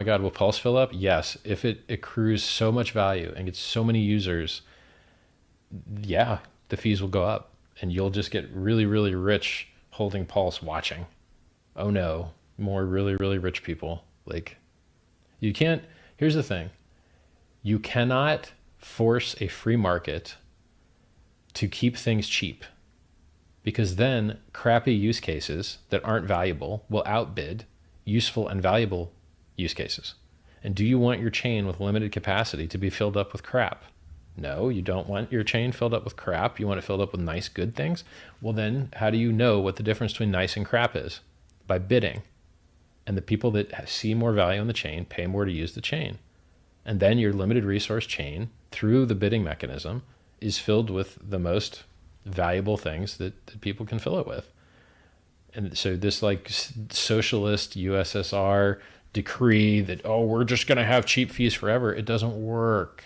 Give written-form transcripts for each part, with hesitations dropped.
my God, will Pulse fill up? Yes. If it accrues so much value and gets so many users, yeah, the fees will go up and you'll just get really, really rich holding Pulse watching. Oh no, more really, really rich people. Like, you can't, here's the thing, you cannot force a free market to keep things cheap, because then crappy use cases that aren't valuable will outbid useful and valuable use cases. And do you want your chain with limited capacity to be filled up with crap? No, you don't want your chain filled up with crap. You want it filled up with nice, good things. Well, then how do you know what the difference between nice and crap is? By bidding. And the people that see more value in the chain pay more to use the chain. And then your limited resource chain, through the bidding mechanism, is filled with the most valuable things that people can fill it with. And so this like socialist USSR decree that, oh, we're just going to have cheap fees forever, it doesn't work,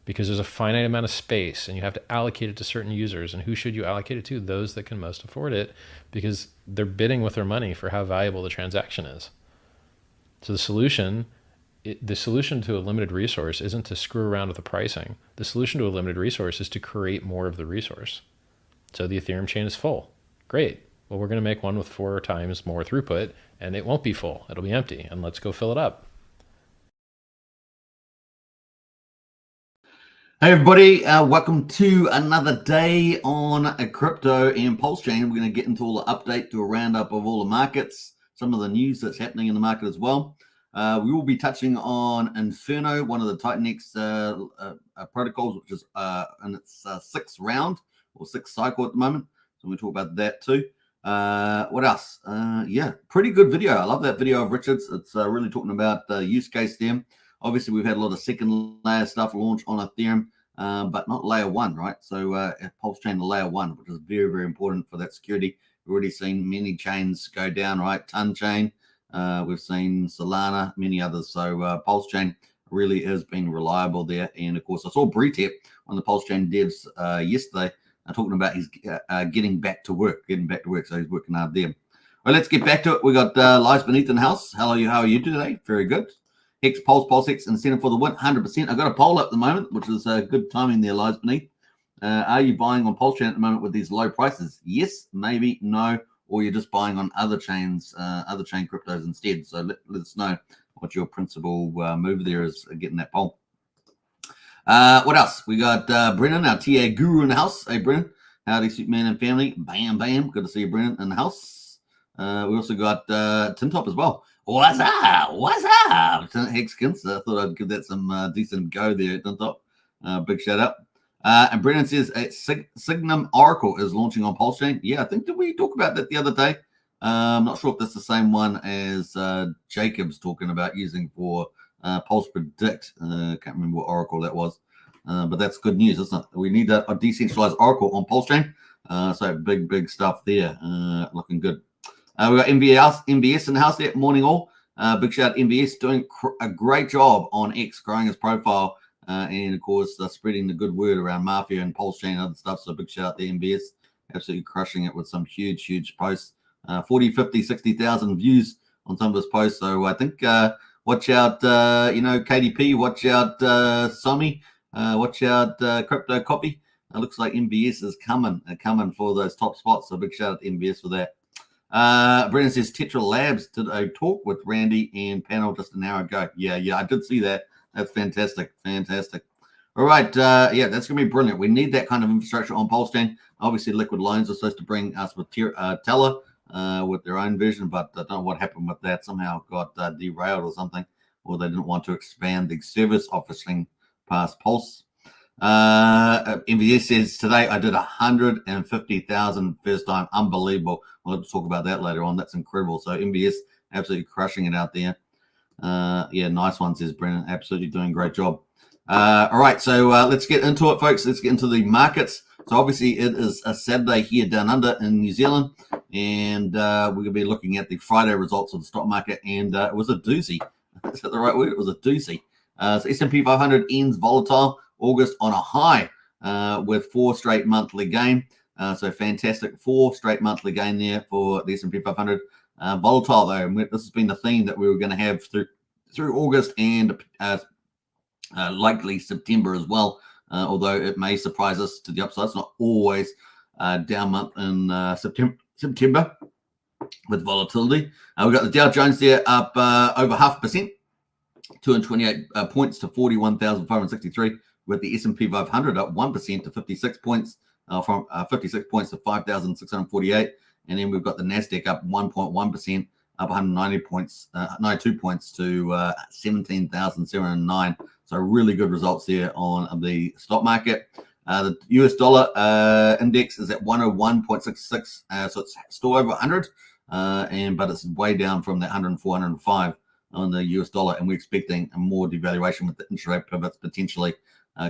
because there's a finite amount of space and you have to allocate it to certain users. And who should you allocate it to? Those that can most afford it, because they're bidding with their money for how valuable the transaction is. So the solution to a limited resource isn't to screw around with the pricing. The solution to a limited resource is to create more of the resource. So the Ethereum chain is full. Great. Well, we're going to make one with 4 times more throughput, and it won't be full. It'll be empty, and let's go fill it up. Hey everybody, welcome to another day on a crypto and Pulsechain. We're going to get into all the update, do a roundup of all the markets, some of the news that's happening in the market as well. We will be touching on Inferno, one of the Titanx protocols, which is in its 6th round or 6th cycle at the moment. So we'll talk about that too. What else? Yeah, pretty good video. I love that video of Richard's. It's really talking about the use case there. Obviously, we've had a lot of second layer stuff launch on Ethereum, but not layer 1, right? So Pulsechain to layer 1, which is very, very important for that security. We've already seen many chains go down, right? Chain, we've seen Solana, many others. So Pulsechain really has been reliable there. And of course, I saw Bretep on the Pulsechain devs yesterday talking about his getting back to work. So he's working hard there. All right, let's get back to it. We got Lies Beneath in the house. Hello, how are you today? Very good. Hex, Pulse Hex, incentive for the win, 100%. I've got a poll at the moment, which is good timing there, Lies Beneath. Are you buying on Pulsechain at the moment with these low prices? Yes, maybe, no, or you're just buying on other chains, other chain cryptos instead. So let us know what your principal move there is getting that poll. What else? We got Brennan, our TA guru in the house. Hey, Brennan. Howdy, Superman and family. Bam, bam. Good to see you, Brennan, in the house. We also got Tim Top as well. What's up? What's up? Hexkins. I thought I'd give that some decent go there at Tim Top. Big shout out. And Brennan says Signum Oracle is launching on Pulsechain. Yeah, I think, did we talk about that the other day? I'm not sure if that's the same one as Jacob's talking about using for Pulse Predict. Can't remember what Oracle that was. But that's good news, isn't it? We need a decentralized Oracle on Pulsechain. So big stuff there. Looking good. We got MBS in the house there. Morning all. Big shout out MBS, doing a great job on X, growing his profile. And of course, spreading the good word around Mafia and Pulsechain and other stuff. So big shout out to MBS. Absolutely crushing it with some huge posts. 40, 50, 60,000 views on some of his posts. So I think watch out, KDP, watch out, Somi, watch out, Crypto Copy. It looks like MBS is coming for those top spots. So big shout out to MBS for that. Brennan says Tetra Labs did a talk with Randy and panel just an hour ago. Yeah, I did see that. That's fantastic. All right, yeah, that's going to be brilliant. We need that kind of infrastructure on Pulsechain. Obviously, Liquid Loans are supposed to bring us with Teller with their own vision, but I don't know what happened with that. Somehow got derailed or something, or they didn't want to expand the service offering past Pulse. MVS says today I did 150,000 first time. Unbelievable. We'll have to talk about that later on. That's incredible. So MVS absolutely crushing it out there. Yeah, nice one, says Brennan. Absolutely doing a great job. All right, so let's get into it, folks. Let's get into the markets. So obviously it is a Saturday here down under in New Zealand, and we're going to be looking at the Friday results of the stock market, and it was a doozy. Is that the right word? It was a doozy. So S&P 500 ends volatile. August on a high with 4 straight monthly gain. So fantastic, 4 straight monthly gain there for the S&P 500. Volatile though, and this has been the theme that we were going to have through August and likely September as well, although it may surprise us to the upside. It's not always down month in September with volatility. We've got the Dow Jones there up over 0.5%, 228 points to 41,563. With the S&P 500 up 1% to 56 points, from 56 points to 5,648. And then we've got the Nasdaq up 1.1%, up 190 points, 92 points to 17,709. So really good results there on the stock market. The US dollar index is at 101.66, so it's still over 100, but it's way down from that 104, 105 on the US dollar, and we're expecting a more devaluation with the interest rate pivots potentially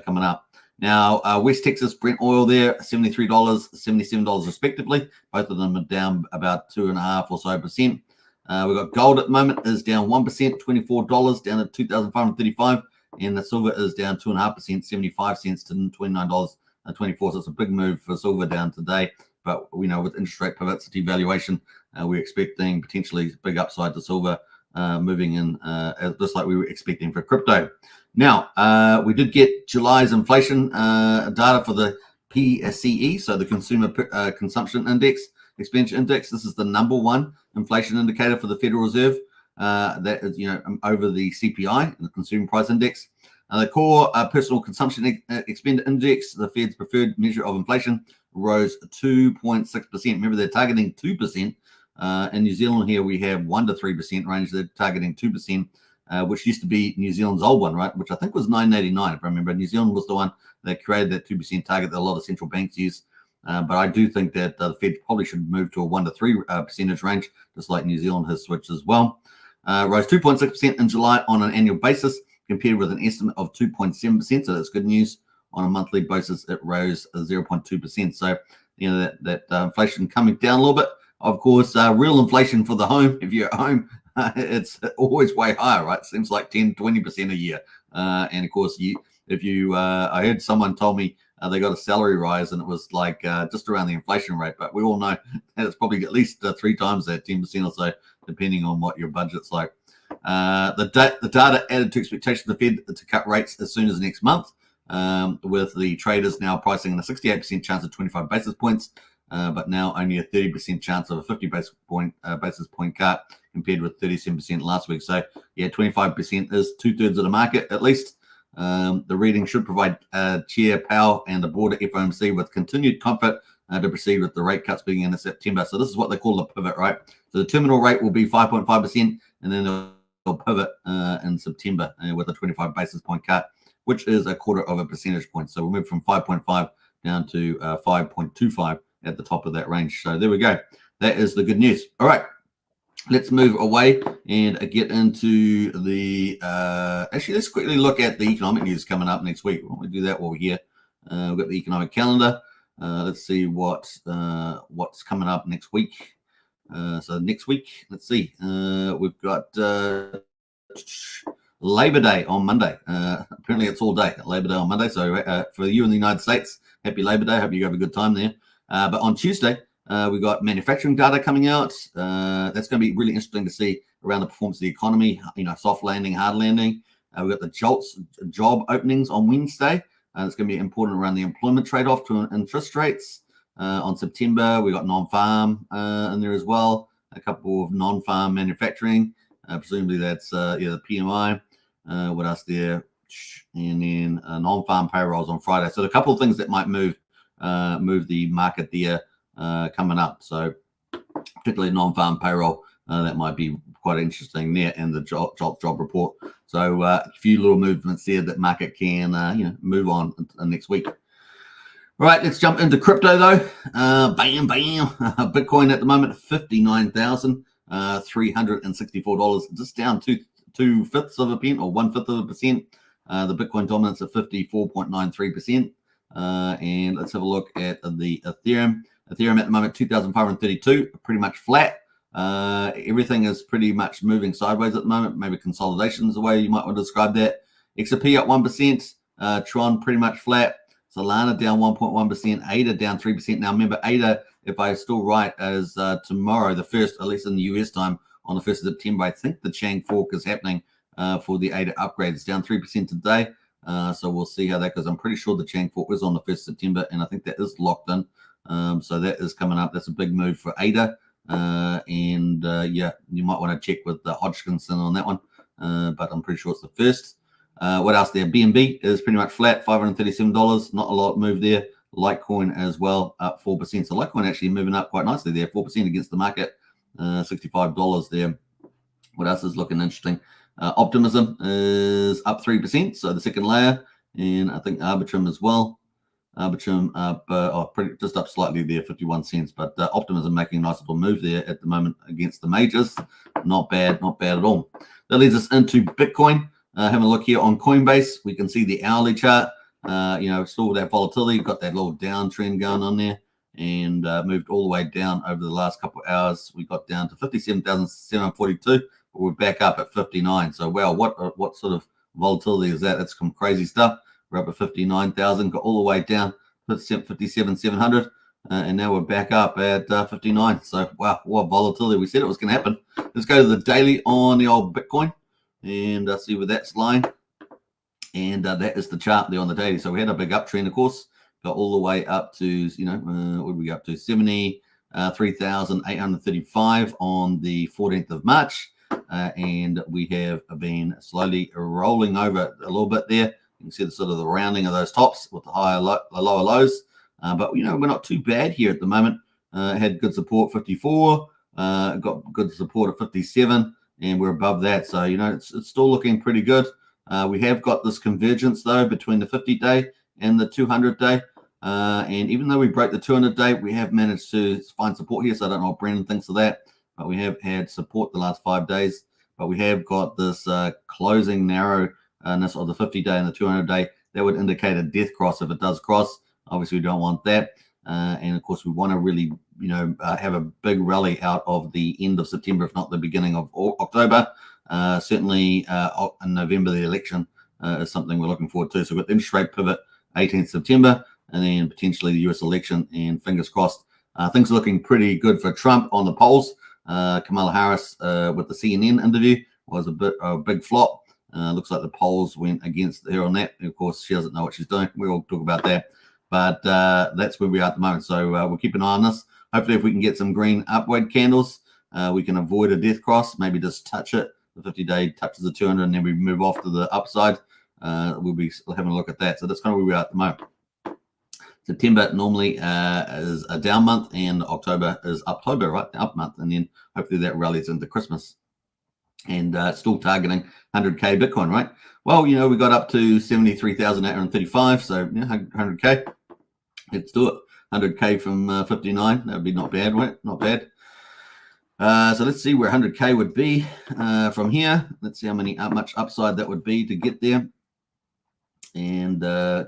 coming up. Now, West Texas Brent oil there, $73, $77 respectively. Both of them are down about 2.5% or so. We've got gold at the moment is down 1%, $24, down at $2,535. And the silver is down 2.5%, 75 cents to $29.24. So it's a big move for silver down today. But we know with interest rate pivots, devaluation, we're expecting potentially big upside to silver moving in just like we were expecting for crypto. Now, we did get July's inflation data for the PCE, so the Consumer Consumption Index, Expenditure Index. This is the number one inflation indicator for the Federal Reserve. That is, over the CPI, the Consumer Price Index. The core personal consumption expenditure index, the Fed's preferred measure of inflation, rose 2.6%. Remember, they're targeting 2%. In New Zealand here, we have 1 to 3% range. They're targeting 2%, which used to be New Zealand's old one, right? Which I think was 989, if I remember. New Zealand was the one that created that 2% target that a lot of central banks use. But I do think that the Fed probably should move to a 1 to 3 percentage range, just like New Zealand has switched as well. Rose 2.6% in July on an annual basis, compared with an estimate of 2.7%. So that's good news. On a monthly basis, it rose 0.2%. So, that inflation coming down a little bit. Of course, real inflation for the home, if you're at home, it's always way higher, right? Seems like 10, 20% a year. And of course, I heard someone told me they got a salary rise and it was like just around the inflation rate. But we all know that it's probably at least 3 times that, 10% or so, depending on what your budget's like. The data added to expectations of the Fed to cut rates as soon as next month, with the traders now pricing in a 68% chance of 25 basis points, but now only a 30% chance of a 50 basis point cut, compared with 37% last week. So, yeah, 25% is 2/3 of the market at least. The reading should provide Chair Powell and the broader FOMC with continued comfort to proceed with the rate cuts beginning in September. So this is what they call the pivot, right? So the terminal rate will be 5.5%, and then they'll pivot in September with a 25 basis point cut, which is 1/4 of a percentage point. So we'll move from 5.5 down to 5.25 at the top of that range. So there we go. That is the good news. All right. Let's move away and get into the actually, let's quickly look at the economic news coming up next week. Why don't we do that while we're here? We've got the economic calendar. Let's see what's coming up next week. So next week, let's see. We've got Labor Day on Monday. Apparently it's all day, Labor Day on Monday. So for you in the United States, happy Labor Day. Hope you have a good time there. But on Tuesday, we got manufacturing data coming out. That's going to be really interesting to see around the performance of the economy, soft landing, hard landing. We've got the JOLTS job openings on Wednesday. It's going to be important around the employment trade-off to interest rates. On September, we got non-farm in there as well. A couple of non-farm manufacturing. Presumably that's the PMI. What else there? And then non-farm payrolls on Friday. So a couple of things that might move the market there coming up. So particularly non-farm payroll, that might be quite interesting there, and the JOLTS job report. So a few little movements there that market can move on next week. All right, let's jump into crypto though. Bam. Bitcoin at the moment, $59,364, just down 2/5 of a pence or 1/5 of a percent. The Bitcoin dominance at 54.93%. And let's have a look at the Ethereum. Ethereum at the moment, 2,532, pretty much flat. Everything is pretty much moving sideways at the moment. Maybe consolidation is the way you might want to describe that. XRP up 1%. Tron pretty much flat. Solana down 1.1%. ADA down 3%. Now remember, ADA, if I'm still right, is tomorrow, the first, at least in the US time, on the 1st of September. I think the Chang fork is happening for the ADA upgrade. It's down 3% today. So we'll see how that goes. I'm pretty sure the Chang Fork is on the 1st of September, and I think that is locked in. So that is coming up. That's a big move for ADA. Yeah, you might want to check with the Hodgkinson on that one. But I'm pretty sure it's the 1st. What else there? BNB is pretty much flat, $537. Not a lot move there. Litecoin as well, up 4%. So Litecoin actually moving up quite nicely there, 4% against the market, $65 there. What else is looking interesting? Optimism is up 3%, so the second layer, and I think Arbitrum as well. Arbitrum up, just up slightly there, 51 cents. But Optimism making a nice little move there at the moment against the majors. Not bad at all. That leads us into Bitcoin. Having a look here on Coinbase, we can see the hourly chart. Still that volatility, got that little downtrend going on there, and moved all the way down over the last couple of hours. We got down to 57,742, but we're back up at 59. So wow, what sort of volatility is that? That's some crazy stuff. We're up at 59,000, got all the way down 57,700, and now we're back up at 59. So wow, what volatility! We said it was going to happen. Let's go to the daily on the old Bitcoin and see where that's lying. And that is the chart there on the daily. So we had a big uptrend, of course, got all the way up to, what did we go up to? 73,835 on the 14th of March. And we have been slowly rolling over a little bit there. You can see the sort of the rounding of those tops with the lower lows. But, we're not too bad here at the moment. Had good support, 54. Got good support at 57. And we're above that. So, it's still looking pretty good. We have got this convergence, though, between the 50-day and the 200-day. And even though we broke the 200-day, we have managed to find support here. So I don't know what Brandon thinks of that. But we have had support the last 5 days. But we have got this closing narrowness of the 50-day and the 200-day. That would indicate a death cross if it does cross. Obviously, we don't want that. And, of course, we want to really, have a big rally out of the end of September, if not the beginning of October. Certainly in November, the election is something we're looking forward to. So we've got the interest rate pivot 18th September, and then potentially the US election, and fingers crossed. Things are looking pretty good for Trump on the polls. Kamala Harris with the CNN interview was a big flop. Looks like the polls went against her on that. And of course, she doesn't know what she's doing. We'll talk about that. But that's where we are at the moment. So we'll keep an eye on this. Hopefully, if we can get some green upward candles, we can avoid a death cross, maybe just touch it. The 50-day touches the 200, and then we move off to the upside. We'll be having a look at that. So that's kind of where we are at the moment. September normally is a down month, and October is Uptober, right? The up month. And then hopefully that rallies into Christmas. And still targeting 100K Bitcoin, right? Well, we got up to 73,835. So, 100K. Let's do it. 100K from 59. That would be not bad, right? Not bad. So let's see where 100K would be from here. Let's see how much upside that would be to get there. And so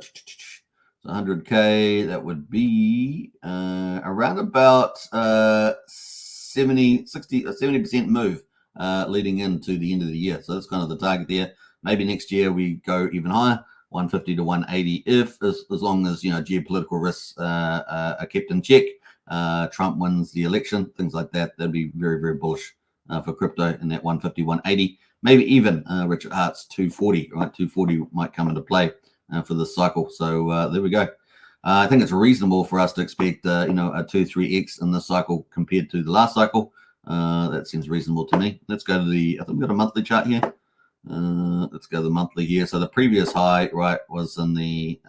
100K, that would be around about 70% move leading into the end of the year. So that's kind of the target there. Maybe next year we go even higher, 150 to 180, as long as geopolitical risks are kept in check. Trump wins the election, things like that. That'd be very, very bullish for crypto in that 150, 180, maybe even Richard Hart's 240, right? 240 might come into play for this cycle. So there we go. I think it's reasonable for us to expect, a 2-3x in this cycle compared to the last cycle. That seems reasonable to me. Let's go to I think we've got a monthly chart here. Let's go to the monthly here. So the previous high, right, was in the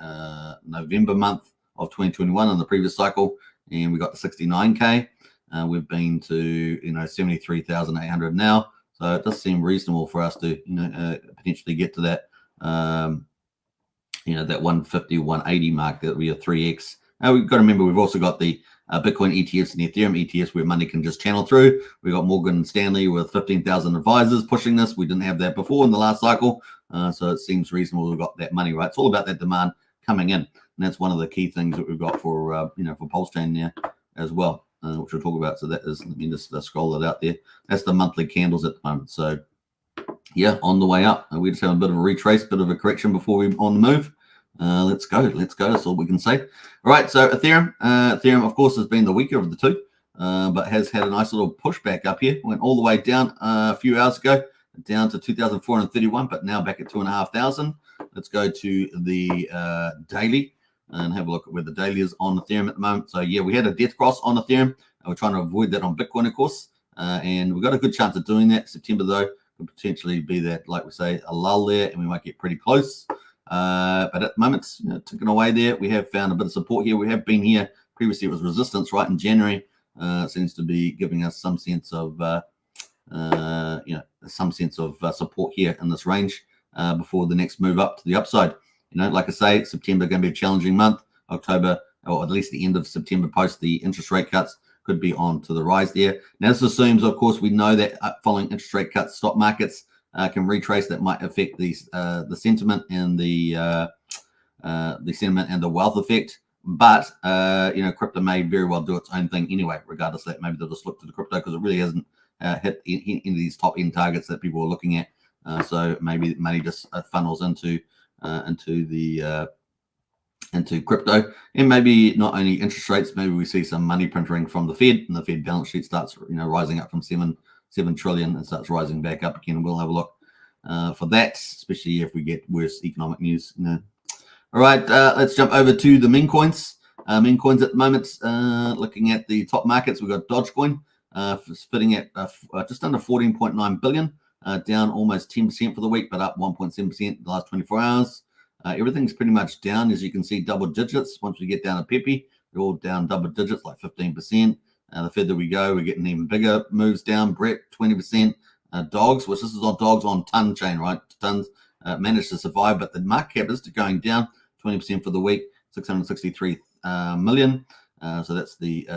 November month of 2021 in the previous cycle, and we got to 69K. We've been to 73,800 now. So it does seem reasonable for us to potentially get to that that 150, 180 mark. That would be a 3x. Now we've got to remember we've also got the Bitcoin ETFs and Ethereum ETFs where money can just channel through. We got Morgan Stanley with 15,000 advisors pushing this. We didn't have that before in the last cycle, so it seems reasonable we've got that money, right? It's all about that demand coming in, and that's one of the key things that we've got for for Pulsechain there as well, which we'll talk about. So that is, let me just scroll it out there. That's the monthly candles at the moment. So yeah, on the way up. We just have a bit of a retrace, bit of a correction before we're on the move. Let's go. That's all we can say. All right. So Ethereum, of course, has been the weaker of the two, but has had a nice little pushback up here. Went all the way down a few hours ago. down to 2,431, but now back at 2,500. Let's go to the daily and have a look at where the daily is on Ethereum at the moment. So yeah, we had a death cross on Ethereum. We're trying to avoid that on Bitcoin, of course, and we've got a good chance of doing that. September, though, could potentially be that, like we say, a lull there, and we might get pretty close. But at the moment, ticking away there. We have found a bit of support here. We have been here previously. It was resistance right in January. It seems to be giving us some sense of support here in this range before the next move up to the upside. Like I say, September going to be a challenging month. October, or at least the end of September, post the interest rate cuts, could be on to the rise there. Now, this assumes, of course, we know that following interest rate cuts, stock markets can retrace. That might affect the sentiment and the sentiment and the wealth effect. But crypto may very well do its own thing anyway. Regardless of that, maybe they'll just look to the crypto because it really hasn't hit any of these top end targets that people are looking at. So maybe money just funnels into crypto, and maybe not only interest rates. Maybe we see some money printing from the Fed, and the Fed balance sheet starts rising up from 7 trillion and starts rising back up again. We'll have a look for that, especially if we get worse economic news. All right, let's jump over to the meme coins. Meme coins at the moment, looking at the top markets, we've got Dogecoin sitting at just under 14.9 billion, down almost 10% for the week, but up 1.7% the last 24 hours. Everything's pretty much down, as you can see, double digits. Once we get down to Pepe, we're all down double digits, like 15%. The further we go, we're getting even bigger moves down. Brett, 20%. Dogs, which this is on dogs on ton chain, right? Tons managed to survive, but the market cap is going down 20% for the week, 663 million. So that's the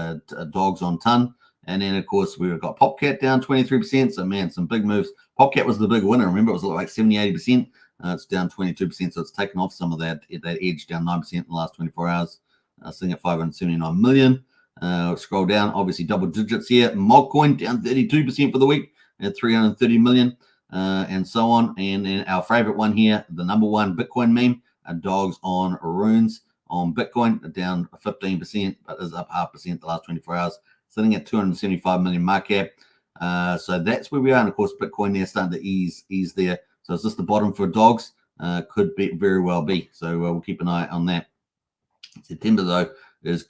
dogs on ton. And then, of course, we've got PopCat down 23%. So, man, some big moves. PopCat was the big winner. Remember, it was like 70, 80%. It's down 22%. So it's taken off some of that edge, down 9% in the last 24 hours, sitting at 579 million. Scroll down, obviously double digits here. Mogcoin down 32% for the week at 330 million, and so on. And then our favorite one here, the number one Bitcoin meme, dogs on runes on Bitcoin, down 15%, but is up 0.5% the last 24 hours, sitting at 275 million market cap. So that's where we are. And of course, Bitcoin there starting to ease there. So is this the bottom for dogs? Could be, very well be. So we'll keep an eye on that. September, though,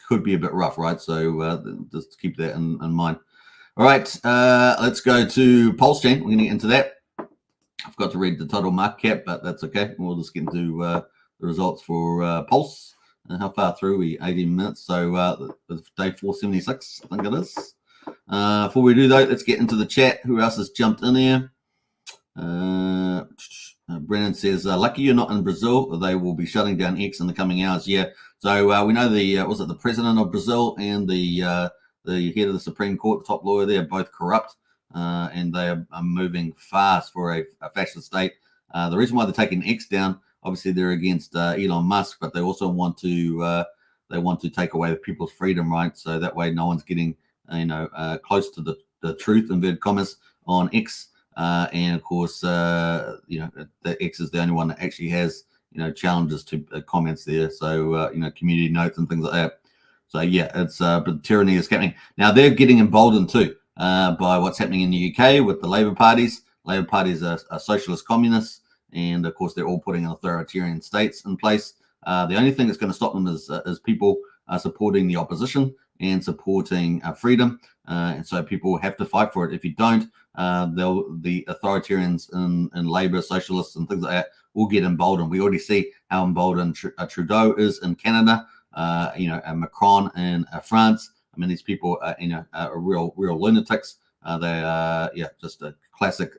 could be a bit rough, right? So just keep that in mind. All right, let's go to Pulsechain. We're going to get into that. I forgot to read the total market cap, but that's okay. We'll just get into the results for Pulse. And how far through? We 18 minutes. So day 476, I think it is. Before we do, though, let's get into the chat. Who else has jumped in here? Brennan says, lucky you're not in Brazil. They will be shutting down X in the coming hours. Yeah. So we know the president of Brazil and the head of the Supreme Court, the top lawyer there, are both corrupt, and they are moving fast for a fascist state. The reason why they're taking X down, obviously they're against Elon Musk, but they also want to take away the people's freedom, right? So that way no one's getting close to the truth, inverted commas, on X. And of course, the X is the only one that actually has challenges to comments there. So community notes and things like that. So yeah, it's but tyranny is happening now. They're getting emboldened too by what's happening in the UK with the Labour parties. Labour parties are socialist communists, and of course they're all putting authoritarian states in place. The only thing that's going to stop them is people supporting the opposition and supporting freedom, and so people have to fight for it. If you don't, the authoritarians and Labour, socialists, and things like that will get emboldened. We already see how emboldened Trudeau is in Canada. Macron in France. I mean, these people are real lunatics. They are just a classic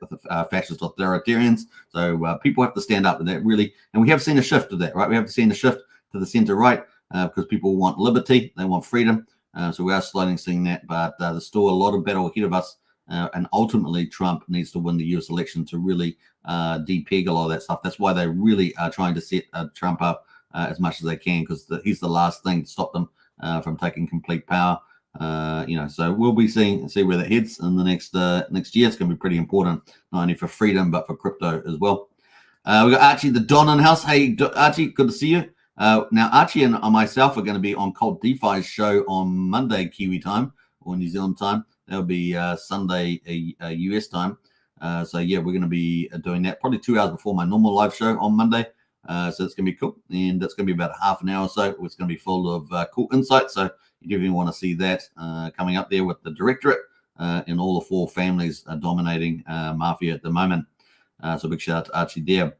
fascist authoritarians. So people have to stand up, and that really, and we have seen a shift of that, right? We have seen a shift to the center right because people want liberty, they want freedom. So we are slowly seeing that, but there's still a lot of battle ahead of us. And ultimately, Trump needs to win the U.S. election to really depeg a lot of that stuff. That's why they really are trying to set Trump up as much as they can, because he's the last thing to stop them from taking complete power. So we'll be see where that heads in the next year. It's going to be pretty important, not only for freedom but for crypto as well. We got Archie the Don in the house. Hey Archie, good to see you. Now Archie and myself are going to be on Cold DeFi's show on Monday Kiwi time or New Zealand time. That'll be Sunday US time. So yeah, we're going to be doing that probably 2 hours before my normal live show on Monday. So it's going to be cool, and it's going to be about half an hour or so. It's going to be full of cool insights. So you definitely want to see that coming up there with the directorate and all the 4 families dominating Mafia at the moment. So big shout out to Archie there.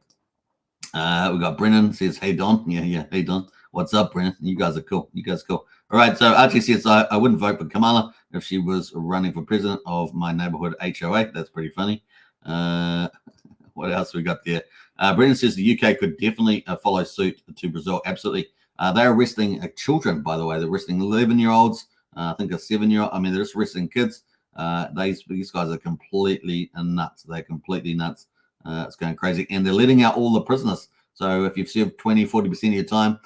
We got Brennan says, "Hey Don, yeah, hey Don, what's up, Brennan? You guys are cool. All right." So Archie says, "I wouldn't vote for Kamala if she was running for president of my neighborhood HOA." That's pretty funny. What else we got there? Brendan says the UK could definitely follow suit to Brazil. Absolutely. They're arresting children, by the way. They're arresting 11-year-olds. I think a 7-year-old. I mean, they're just arresting kids. These guys are completely nuts. They're completely nuts. It's going crazy. And they're letting out all the prisoners. So if you've served 20, 40% of your time,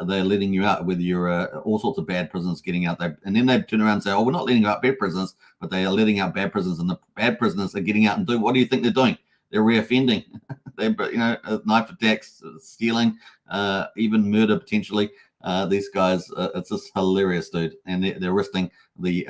they're letting you out, whether you're all sorts of bad prisoners getting out there. And then they turn around and say, "Oh, we're not letting out bad prisoners," but they are letting out bad prisoners. And the bad prisoners are getting out and doing, what do you think they're doing? They're reoffending. They're, knife attacks, stealing, even murder potentially. These guys, it's just hilarious, dude. And they're arresting the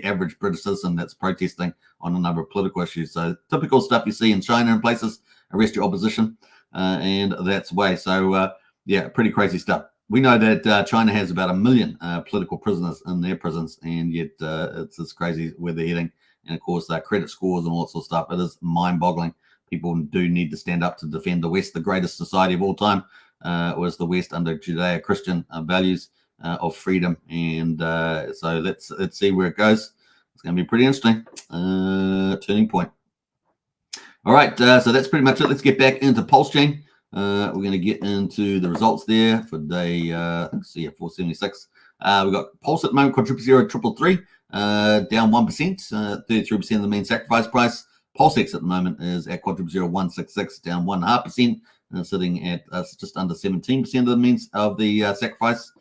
average British citizen that's protesting on a number of political issues. So typical stuff you see in China and places. Arrest your opposition, and that's way. So yeah, pretty crazy stuff. We know that China has about 1 million political prisoners in their prisons, and yet it's just crazy where they're heading. And of course, their credit scores and all that sort of stuff. It is mind-boggling. People do need to stand up to defend the West. The greatest society of all time was the West under Judeo-Christian values of freedom. And so let's see where it goes. It's going to be pretty interesting. Turning point. All right, so that's pretty much it. Let's get back into Pulsechain. We're going to get into the results there for day, let's see, 476. We've got Pulse at the moment, quadruple 0, 333, down 1%, 33% of the mean sacrifice price. Pulsex at the moment is at quadruple 0, 166, down 1.5%, sitting at just under 17% of the means of the sacrifice,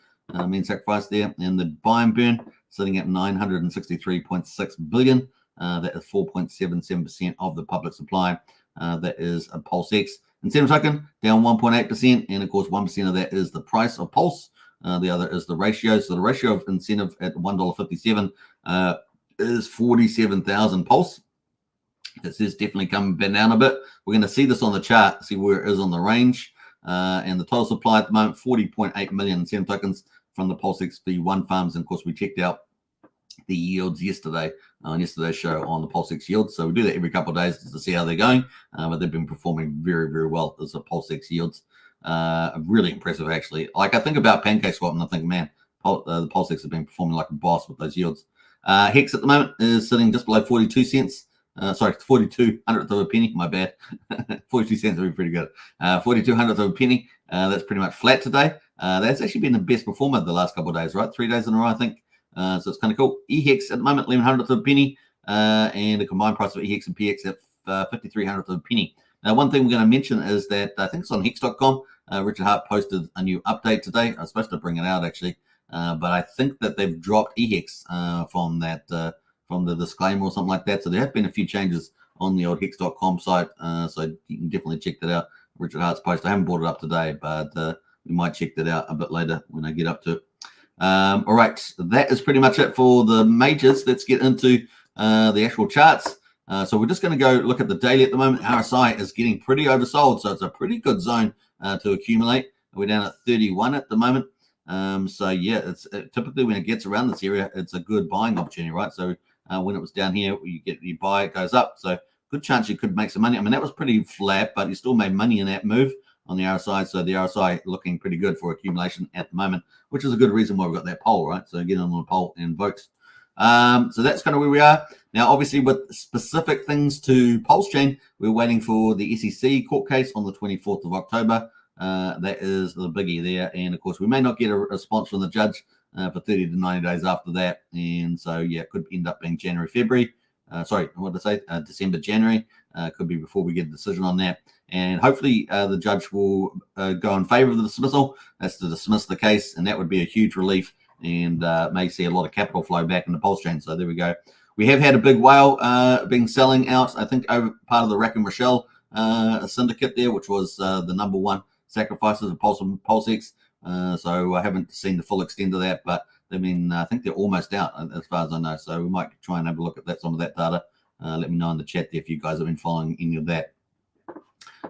mean sacrifice there. And the buy and burn sitting at 963.6 billion. That is 4.77% of the public supply. That is a Pulsex. Incentive token down 1.8%, and of course 1% of that is the price of Pulse. The other is the ratio. So the ratio of incentive at $1.57 is 47,000 Pulse. This is definitely coming down a bit. We're going to see this on the chart, see where it is on the range. And the total supply at the moment, 40.8 million incentive tokens from the Pulsex V1 farms. And of course, we checked out the yields yesterday on yesterday's show on the Pulsex yields. So we do that every couple of days to see how they're going. But they've been performing very, very well as the Pulsex yields. Really impressive, actually. Like I think about PancakeSwap and I think, man, the Pulsex have been performing like a boss with those yields. Hex at the moment is sitting just below 42 cents. 42 hundredth of a penny. My bad. 42 cents would be pretty good. 42 hundredth of a penny. That's pretty much flat today. That's actually been the best performer the last couple of days, right? 3 days in a row, I think. So it's kind of cool. EHEX at the moment, 11 hundredth of a penny, and the combined price of EHEX and PX at 53 hundredth of a penny. Now, one thing we're going to mention is that I think it's on Hex.com. Richard Hart posted a new update today. I was supposed to bring it out actually, but I think that they've dropped EHEX from that from the disclaimer or something like that. So there have been a few changes on the old Hex.com site. So you can definitely check that out. Richard Hart's post. I haven't brought it up today, but we might check that out a bit later when I get up to it. All right, that is pretty much it for the majors. Let's get into the actual charts. So we're just going to go look at the daily at the moment. RSI is getting pretty oversold, so it's a pretty good zone to accumulate. We're down at 31 at the moment. So yeah, it's typically when it gets around this area, it's a good buying opportunity, right? So when it was down here, you buy, it goes up. So good chance you could make some money. I mean, that was pretty flat, but you still made money in that move on the RSI. So the RSI looking pretty good for accumulation at the moment, which is a good reason why we've got that poll, right? So get on the poll and vote. So that's kind of where we are. Now, obviously, with specific things to Pulsechain, we're waiting for the SEC court case on the 24th of October. That is the biggie there. And, of course, we may not get a response from the judge for 30 to 90 days after that. And so, yeah, it could end up being January, February. What did I say? December, January. Could be before we get a decision on that. And hopefully the judge will go in favor of the dismissal. That's to dismiss the case. And that would be a huge relief and may see a lot of capital flow back into Pulsechain. So there we go. We have had a big whale being selling out, I think, over part of the Rack and Rochelle syndicate there, which was the number one sacrifices of Pulsex. So I haven't seen the full extent of that, but I think they're almost out as far as I know. So we might try and have a look at that, some of that data Let me know in the chat there if you guys have been following any of that.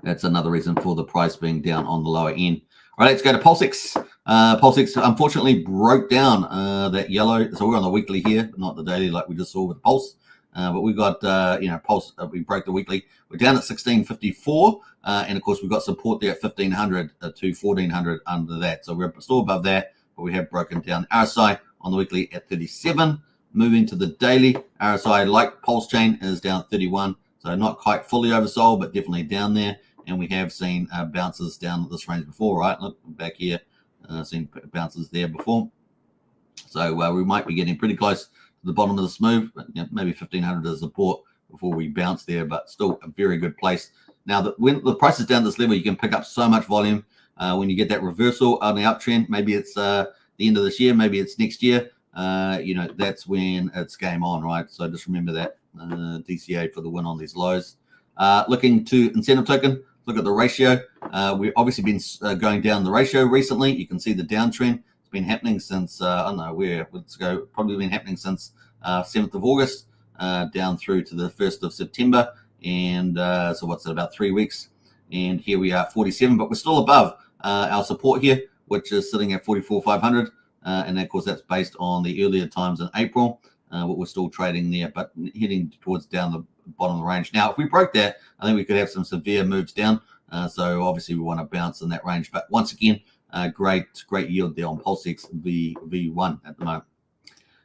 That's another reason for the price being down on the lower end. All right, let's go to Pulsechain. Pulsechain unfortunately broke down that yellow. So we're on the weekly here, not the daily like we just saw with Pulse. But we've got, Pulse, we broke the weekly. We're down at 1654. And of course, we've got support there at 1500 to 1400 under that. So we're still above that, but we have broken down. RSI on the weekly at 37. Moving to the daily, RSI like Pulsechain is down at 31. So not quite fully oversold, but definitely down there. And we have seen bounces down at this range before, right? Look back here, seen bounces there before. So we might be getting pretty close to the bottom of the smooth, but maybe 1500 as support before we bounce there, but still a very good place. Now, when the price is down this level, you can pick up so much volume. When you get that reversal on the uptrend, maybe it's the end of this year, maybe it's next year. That's when it's game on, right? So just remember that DCA for the win on these lows. Looking to incentive token, look at the ratio. We've obviously been going down the ratio recently. You can see the downtrend. It's been happening since, I don't know where, let's go, probably been happening since 7th of August down through to the 1st of September. And so what's it, about 3 weeks? And here we are at 47, but we're still above our support here, which is sitting at 44,500. And of course, that's based on the earlier times in April. But we're still trading there, but heading towards down the bottom of the range. Now, if we broke that, I think we could have some severe moves down. So obviously, we want to bounce in that range. But once again, great yield there on Pulsex V1 at the moment.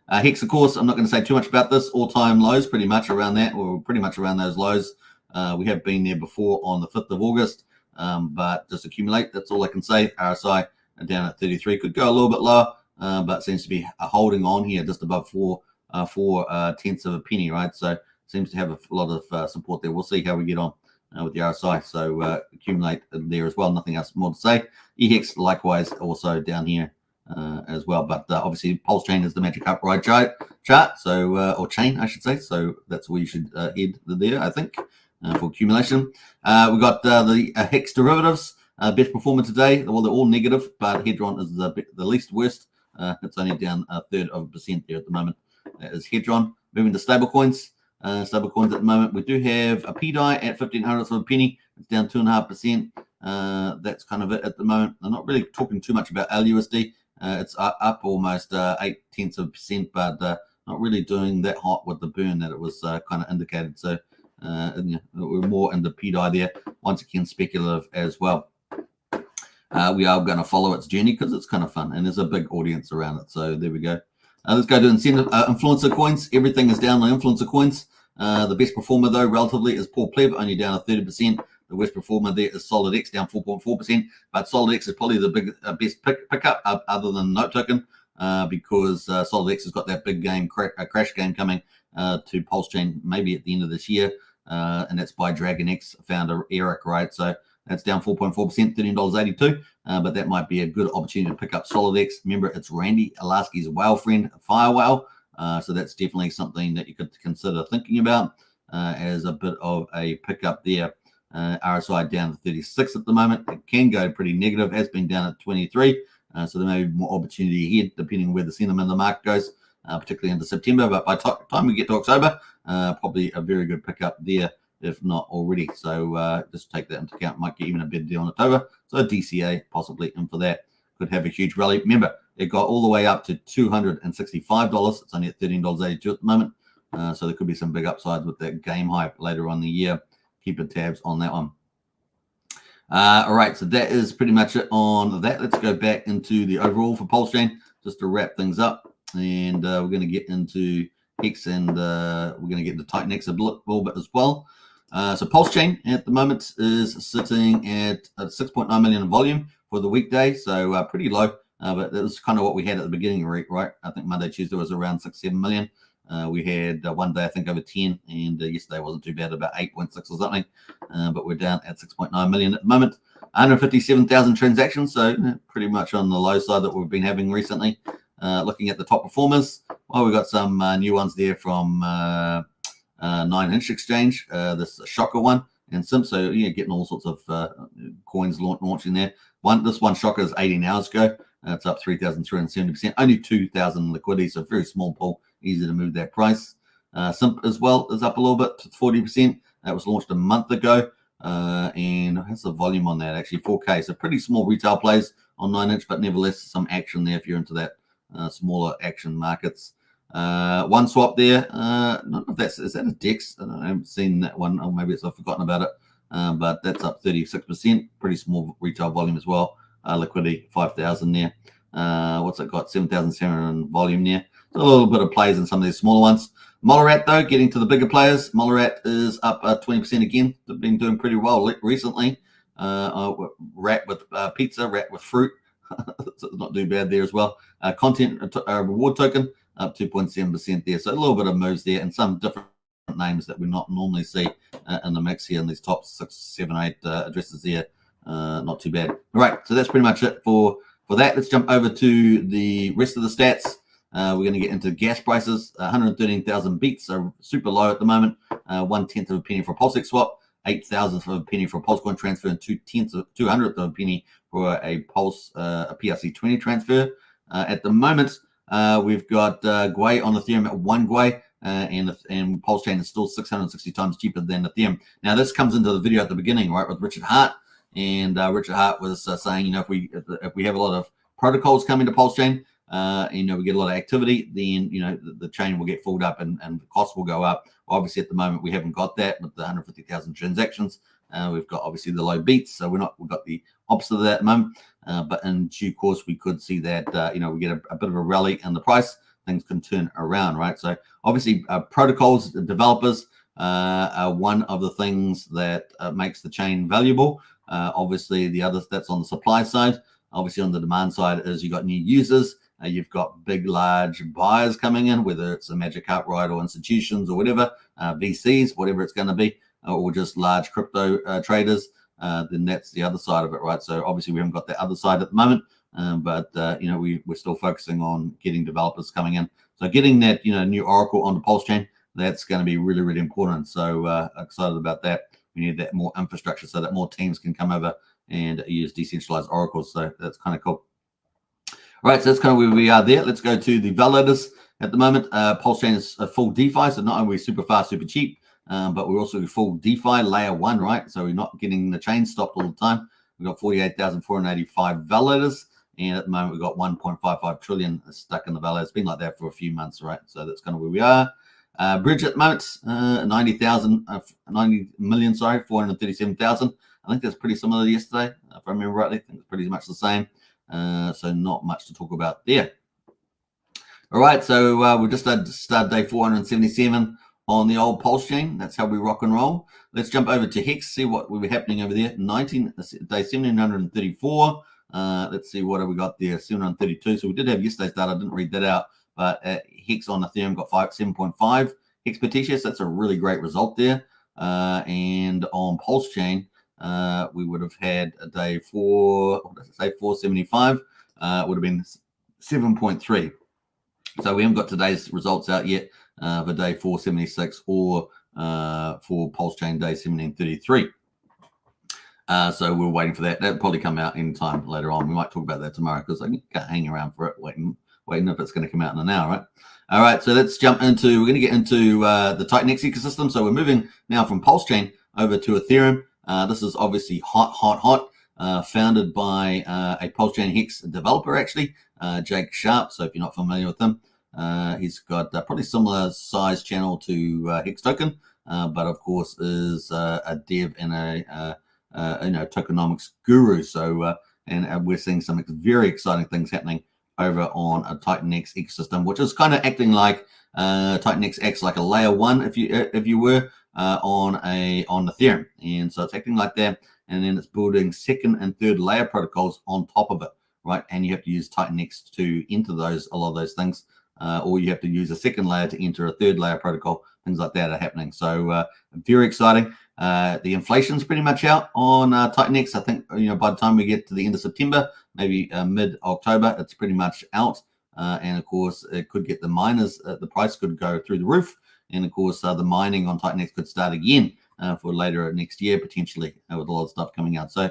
Hex, of course, I'm not going to say too much about this. All-time lows, pretty much around that, or pretty much around those lows. We have been there before on the 5th of August, but just accumulate. That's all I can say. RSI down at 33. Could go a little bit lower, but seems to be holding on here just above 4 tenths of a penny, right? So seems to have a lot of support there. We'll see how we get on with the RSI. So accumulate there as well. Nothing else more to say. EHEX likewise also down here as well. But obviously Pulsechain is the magic upright chart. So or chain, I should say. So that's where you should head there, I think, for accumulation. We've got the Hex derivatives. Best performer today. Well, they're all negative, but Hedron is the least worst. It's only down 1/3% there at the moment. That is Hedron. Moving to stablecoins. Stablecoins at the moment, we do have a PDI at 1500 of a penny. It's down 2.5%. That's kind of it at the moment. I'm not really talking too much about LUSD. It's up almost 0.8%, but not really doing that hot with the burn that it was kind of indicated. So we're more in the PDI there. Once again, speculative as well. We are going to follow its journey because it's kind of fun and there's a big audience around it. So there we go. Let's go to incentive influencer coins. Everything is down on influencer coins. The best performer, though, relatively is Paul Pleb, only down at 30%. The worst performer there is SolidX, down 4.4%. But SolidX is probably the best pickup other than Note Token because SolidX has got that big game, crash game coming to Pulsechain maybe at the end of this year. And that's by DragonX founder Eric, right? So that's down 4.4%, $13.82. But that might be a good opportunity to pick up SolidX. Remember, it's Randy Alasky's whale friend, Fire Whale. So that's definitely something that you could consider thinking about as a bit of a pickup there. RSI down to 36 at the moment. It can go pretty negative, has been down at 23. So there may be more opportunity ahead, depending on where the sentiment of the market goes, particularly into September. But by the time we get to October, probably a very good pickup there, if not already. So just take that into account. Might get even a better deal in October. So DCA possibly in for that. Could have a huge rally. Remember, it got all the way up to $265. It's only at $13.82 at the moment. So there could be some big upsides with that game hype later on in the year. Keep your tabs on that one. All right, so that is pretty much it on that. Let's go back into the overall for Pulsechain just to wrap things up. And we're going to get into Hex and we're going to get into Titan X a little bit as well. So Pulsechain at the moment is sitting at 6.9 million in volume for the weekday. So pretty low, but that was kind of what we had at the beginning of the week, right? I think Monday, Tuesday was around 6-7 million. We had one day, I think, over 10, and yesterday wasn't too bad, about 8.6 or something. But we're down at 6.9 million at the moment. 157,000 transactions, so pretty much on the low side that we've been having recently. Looking at the top performers, well, we've got some new ones there from 9-inch exchange, this Shocker one, and Sim. So getting all sorts of coins launching there. This one Shocker is 18 hours ago. It's up 3,370%. Only 2,000 liquidity, so very small pool. Easy to move that price. Simp as well is up a little bit to 40%. That was launched a month ago. And how's the volume on that? Actually, 4K. So pretty small retail plays on 9-inch, but nevertheless, some action there if you're into that smaller action markets. One swap there. Not know if is that a DEX? I haven't seen that one, or maybe I've forgotten about it. But that's up 36%. Pretty small retail volume as well. Liquidity 5,000 there. What's it got? 7,700 volume there. So a little bit of plays in some of these smaller ones. Mollarat, though, getting to the bigger players. Mollarat is up 20% again. They've been doing pretty well recently. Rat with pizza, rat with fruit. So it's not too bad there as well. Content reward token up 2.7% there. So a little bit of moves there and some different names that we not normally see in the mix here in these top 6, 7, 8 addresses there. Not too bad. All right, so that's pretty much it for that. Let's jump over to the rest of the stats. We're going to get into gas prices. 113,000 beats, so super low at the moment. 1/10 of a penny for a Pulsechain swap, 8,000th of a penny for a Pulsecoin transfer, and 200th of a penny for a Pulse a PRC20 transfer. At the moment, we've got Gwei on Ethereum at 1 Gwei, and Pulsechain is still 660 times cheaper than Ethereum. Now, this comes into the video at the beginning, right, with Richard Hart, and Richard Hart was saying, if we have a lot of protocols coming to Pulsechain, we get a lot of activity, then the chain will get filled up and the costs will go up. Obviously, at the moment, we haven't got that with the 150,000 transactions. We've got obviously the low beats, so we've got the opposite of that at the moment. But in due course, we could see that we get a bit of a rally in the price. Things can turn around, right? So obviously, protocols, developers are one of the things that makes the chain valuable. Obviously, the others that's on the supply side. Obviously, on the demand side is you got new users. You've got big, large buyers coming in, whether it's a Magic Cartwright or institutions or whatever, VCs, whatever it's going to be, or just large crypto traders. Then that's the other side of it, right? So obviously we haven't got that other side at the moment, but we're still focusing on getting developers coming in. So getting that new Oracle on the Pulsechain, that's going to be really, really important. So excited about that. We need that more infrastructure so that more teams can come over and use decentralized oracles. So that's kind of cool. All right, so that's kind of where we are there. Let's go to the validators at the moment. Pulsechain is a full DeFi, so not only are we super fast, super cheap, but we're also full DeFi layer 1, right? So we're not getting the chain stopped all the time. We've got 48,485 validators, and at the moment we've got 1.55 trillion stuck in the validator. It's been like that for a few months, right? So that's kind of where we are. Bridge at the moment, 90 million, 437,000. I think that's pretty similar to yesterday, if I remember rightly. I think it's pretty much the same. So not much to talk about there. All right, so we just started day 477 on the old Pulsechain. That's how we rock and roll. Let's jump over to Hex, see what will be happening over there. Day 1734. Let's see what have we got there. 732. So we did have yesterday's data. I didn't read that out, but Hex on Ethereum got 7.5 Hex per TCS. That's a really great result there. And on Pulsechain, we would have had a day 475. Would have been 7.3. So we haven't got today's results out yet for day 476 or for Pulsechain day 1733. So we're waiting for that. That'll probably come out in time later on. We might talk about that tomorrow because I can't hang around for it waiting if it's going to come out in an hour, right? All right, so let's jump into, we're going to get into the Titan-X ecosystem. So we're moving now from Pulsechain over to Ethereum. This is obviously hot, founded by a Pulsechain Hex developer, actually, Jake Sharp. So if you're not familiar with him, he's got probably similar size channel to Hex Token, but of course is a dev and a tokenomics guru. So and we're seeing some very exciting things happening over on a Titan-X ecosystem, which is kind of acting like Titan-X acts like a layer 1, if you were on Ethereum, and so it's acting like that, and then it's building second and third layer protocols on top of it, right? And you have to use Titan-X to enter a lot of those things, or you have to use a second layer to enter a third layer protocol. Things like that are happening. So very exciting. The inflation's pretty much out on Titan-X. I think by the time we get to the end of September, maybe mid-October, it's pretty much out. And of course, it could get the miners. The price could go through the roof. And of course, the mining on Titan-X could start again for later next year, potentially, with a lot of stuff coming out. So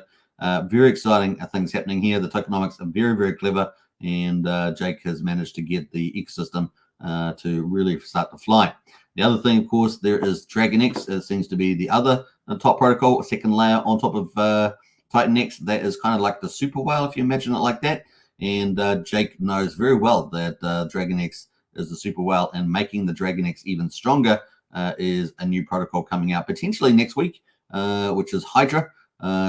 very exciting things happening here. The tokenomics are very, very clever. And Jake has managed to get the ecosystem to really start to fly. The other thing, of course, there is DragonX. It seems to be the other top protocol, a second layer on top of TitanX. That is kind of like the super whale, if you imagine it like that. And Jake knows very well that DragonX is the super whale, and making the DragonX even stronger is a new protocol coming out potentially next week, which is Hydra.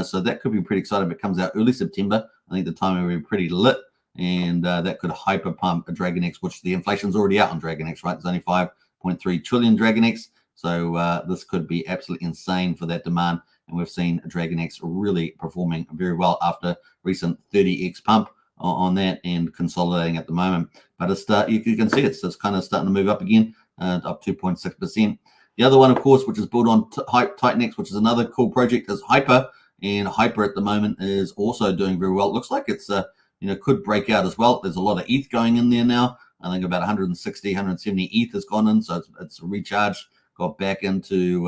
So that could be pretty exciting if it comes out early September. I think the timing will be pretty lit, and that could hyper pump a DragonX, which the inflation's already out on DragonX, right? There's only 5.3 trillion DragonX. So this could be absolutely insane for that demand. And we've seen DragonX really performing very well after recent 30x pump on that and consolidating at the moment. But it's you can see it's kind of starting to move up again, up 2.6%. The other one, of course, which is built on TitanX, which is another cool project, is Hyper. And Hyper at the moment is also doing very well. It looks like it's could break out as well. There's a lot of ETH going in there now. I think about 160, 170 ETH has gone in, so it's recharged, got back into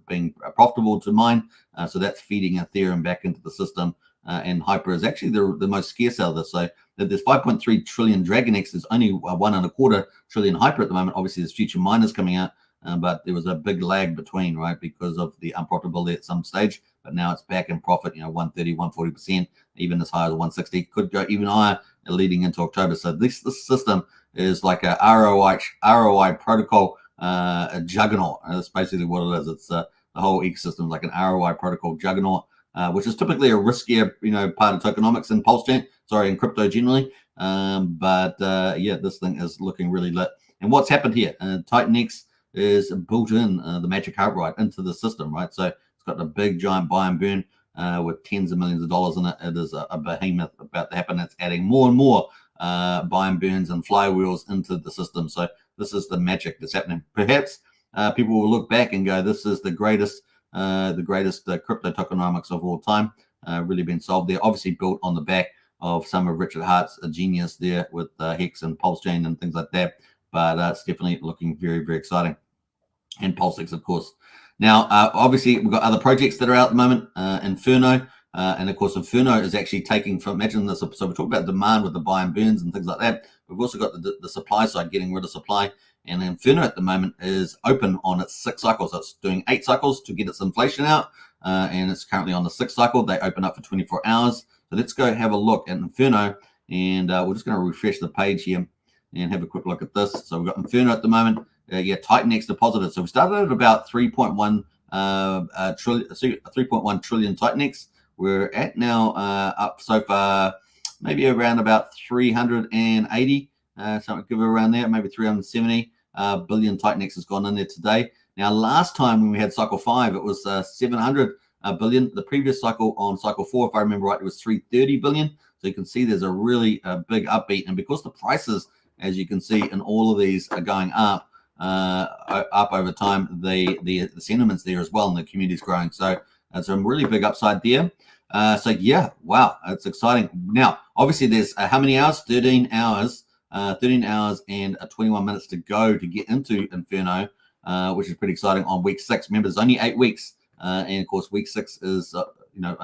being profitable to mine. So that's feeding Ethereum back into the system. And Hyper is actually the most scarce out of this. So there's 5.3 trillion DragonX. There's only 1.25 trillion Hyper at the moment. Obviously, there's future miners coming out, but there was a big lag between, right, because of the unprofitability at some stage. But now it's back in profit, 130, 140%, even as high as 160. Could go even higher leading into October. So this system is like a ROI protocol, a juggernaut. That's basically what it is. It's the whole ecosystem is like an ROI protocol juggernaut, which is typically a riskier, part of tokenomics in Pulsechain, in crypto generally. Yeah, this thing is looking really lit. And what's happened here? TitanX is built in the Magic Heart right into the system, right? So it's got a big giant buy and burn with tens of millions of dollars in it. It is a behemoth about to happen. It's adding more and more buy and burns and flywheels into the system. So this is the magic that's happening. Perhaps people will look back and go, this is the greatest crypto tokenomics of all time, really been solved there. Obviously built on the back of some of Richard Hart's genius there with Hex and Pulsechain and things like that. But it's definitely looking very, very exciting. And Pulsex, of course. Now, obviously, we've got other projects that are out at the moment, Inferno. And of course, Inferno is actually taking from, imagine this, so we talk about demand with the buy and burns and things like that. We've also got the supply side, getting rid of supply. And Inferno at the moment is open on its 6 cycles. So it's doing 8 cycles to get its inflation out. And it's currently on the 6th cycle. They open up for 24 hours. So let's go have a look at Inferno. And we're just going to refresh the page here and have a quick look at this. So we've got Inferno at the moment. TitanX deposited. So we started at about 3.1 trillion TitanX. We're at now up so far, maybe around about 380, something give it around there, maybe 370 billion TitanX has gone in there today. Now, last time when we had cycle 5, it was 700 billion. The previous cycle on cycle 4, if I remember right, it was 330 billion. So you can see there's a really big upbeat. And because the prices, as you can see in all of these, are going up over time, the sentiments there as well, and the community's growing. So there's a really big upside there. So yeah, wow, it's exciting. Now, obviously, there's how many hours? 13 hours. 13 hours and 21 minutes to go to get into Inferno, which is pretty exciting on week 6. Remember, there's only 8 weeks, and of course, week 6 is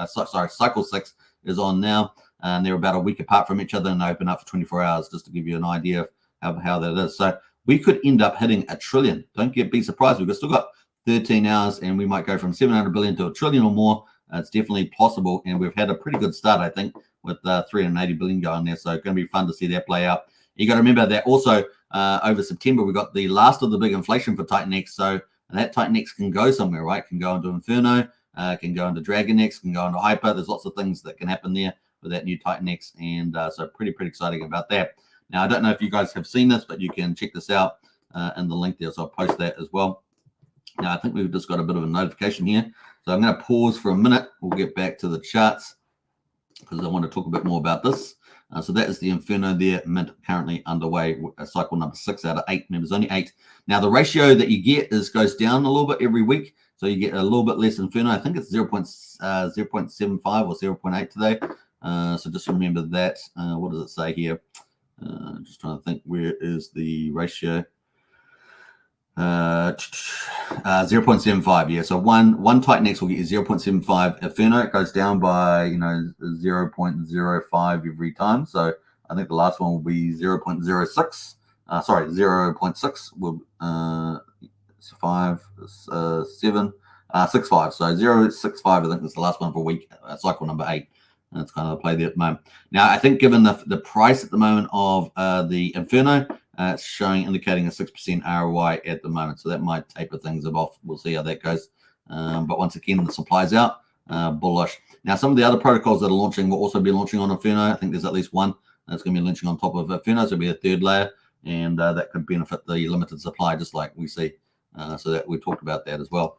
cycle 6 is on now, and they're about a week apart from each other, and they open up for 24 hours, just to give you an idea of how that is. So we could end up hitting $1 trillion. Don't be surprised. We've still got 13 hours, and we might go from 700 billion to $1 trillion or more. It's definitely possible, and we've had a pretty good start, I think, with 380 billion going there. So it's going to be fun to see that play out. You got to remember that also over September we got the last of the big inflation for TitanX. So that TitanX can go somewhere, right? Can go into Inferno, can go into DragonX, can go into Hyper. There's lots of things that can happen there with that new TitanX, and so pretty exciting about that. Now, I don't know if you guys have seen this, but you can check this out in the link there. So I'll post that as well. Now, I think we've just got a bit of a notification here. So I'm going to pause for a minute. We'll get back to the charts because I want to talk a bit more about this. So that is the Inferno there, mint currently underway, cycle number 6 out of 8. Remember, there's only 8. Now, the ratio that you get goes down a little bit every week. So you get a little bit less Inferno. I think it's 0.75 or 0.8 today. So just remember that. What does it say here? Just trying to think, where is the ratio? 0.75. Yeah, so one TitanX will get you 0.75 Inferno. It goes down by 0.05 every time. So I think the last one will be 0.06. 0.6 will 6.5. So 0.65, I think is the last one for week, cycle number 8. That's kind of the play there at the moment. Now, I think given the price at the moment of the Inferno, it's indicating a 6% ROI at the moment. So that might taper things off. We'll see how that goes. But once again, the supply's out, bullish. Now, some of the other protocols that are launching will also be launching on Inferno. I think there's at least one that's going to be launching on top of Inferno. So it'll be a third layer, and that could benefit the limited supply, just like we see. So that we talked about that as well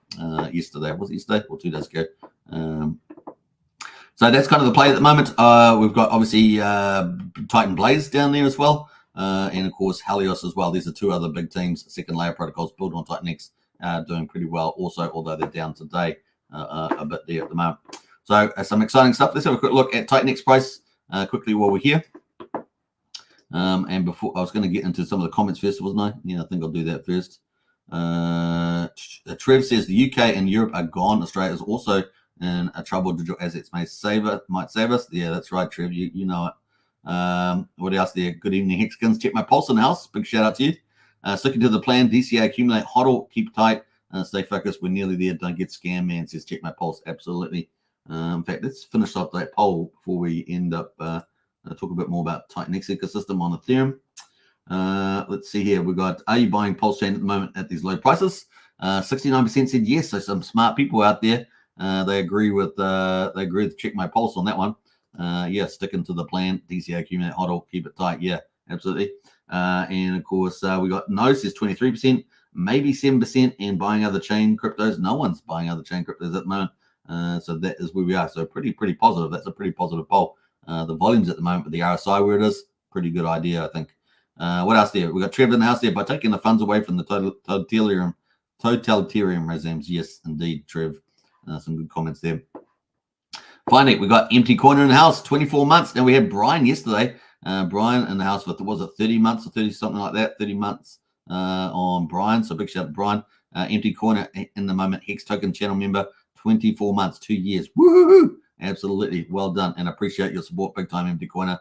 yesterday. Was it yesterday or 2 days ago? So that's kind of the play at the moment. We've got obviously Titan Blaze down there as well. And of course Helios as well. These are 2 other big teams, second layer protocols built on Titan X, doing pretty well also, although they're down today a bit there at the moment. So some exciting stuff. Let's have a quick look at Titan X price quickly while we're here. And before, I was going to get into some of the comments first, wasn't I? Yeah, I think I'll do that first. Trev says the UK and Europe are gone. Australia is also in a trouble. Digital assets might save us. Yeah, that's right, Trev. You know it. What else there? Good evening, Hexkins. Check my pulse in the house. Big shout out to you. Sticking to the plan. DCA accumulate, hodl, keep tight, stay focused. We're nearly there. Don't get scammed, man. Says check my pulse. Absolutely. In fact, let's finish off that poll before we end up talk a bit more about Titan X ecosystem on Ethereum. Let's see here. We got, are you buying Pulsechain at the moment at these low prices? 69% said yes. So some smart people out there. They agree with check my pulse on that one. Yeah, sticking to the plan. DCA accumulate, hodl, keep it tight. Yeah, absolutely. And of course, we got no says 23%, maybe 7%, and buying other chain cryptos. No one's buying other chain cryptos at the moment. So that is where we are. So pretty positive. That's a pretty positive poll. The volumes at the moment with the RSI where it is, pretty good idea, I think. What else there? We got Trevor in the house there. By taking the funds away from the totalitarian regimes. Yes, indeed, Trev. Some good comments there. Finally, we got Empty Corner in the house, 24 months. Now, we had Brian yesterday. Brian in the house for, was it 30 months or 30 something like that? 30 months on Brian. So big shout out to Brian. Empty Corner in the moment, Hex Token channel member, 24 months, 2 years. Woohoo! Absolutely. Well done. And appreciate your support big time, Empty Corner.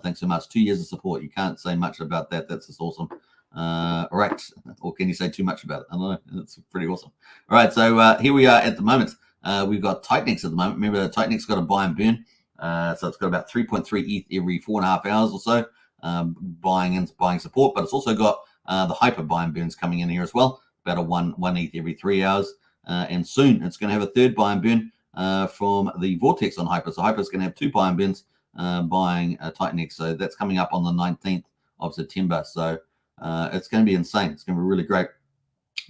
Thanks so much. 2 years of support. You can't say much about that. That's just awesome. All right. Or can you say too much about it? I don't know. That's pretty awesome. All right. So here we are at the moment. We've got Titan X at the moment. Remember, Titan X got a buy and burn. So it's got about 3.3 ETH every 4.5 hours or so, buying support. But it's also got the hyper buy and burns coming in here as well, about a 1 ETH every 3 hours. And soon it's going to have a third buy and burn from the Vortex on hyper. So hyper is going to have 2 buy and burns buying Titan X. So that's coming up on the 19th of September. So it's going to be insane. It's going to be really great.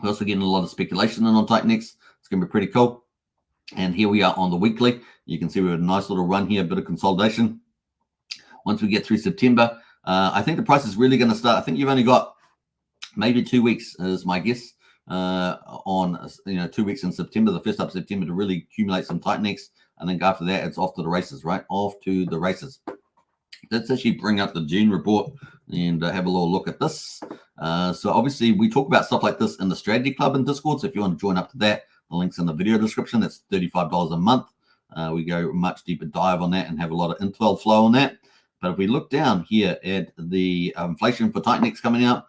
We're also getting a lot of speculation in on Titan X. It's going to be pretty cool. And here we are on the weekly. You can see we have a nice little run here, a bit of consolidation. Once we get through September, I think the price is really going to start. I think you've only got maybe 2 weeks, is my guess, on 2 weeks in September, the 1st of September, to really accumulate some Titan X. I think after that, it's off to the races, right? Off to the races. Let's actually bring up the June report and have a little look at this. So obviously, we talk about stuff like this in the Strategy Club in Discord. So if you want to join up to that, the link's in the video description. That's $35 a month. We go much deeper dive on that and have a lot of intel flow on that. But if we look down here at the inflation for Titan X coming out,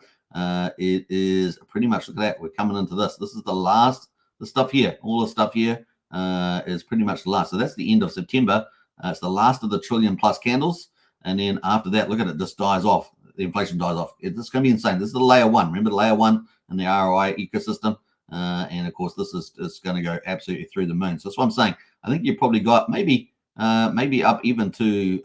it is pretty much, look at that. We're coming into this. This is the stuff here. All the stuff here is pretty much the last. So that's the end of September. It's the last of the trillion plus candles. And then after that, look at it, just dies off. The inflation dies off. It's going to be insane. This is the layer 1. Remember the layer 1 in the ROI ecosystem? And of course, this is going to go absolutely through the moon. So that's what I'm saying. I think you've probably got maybe up even to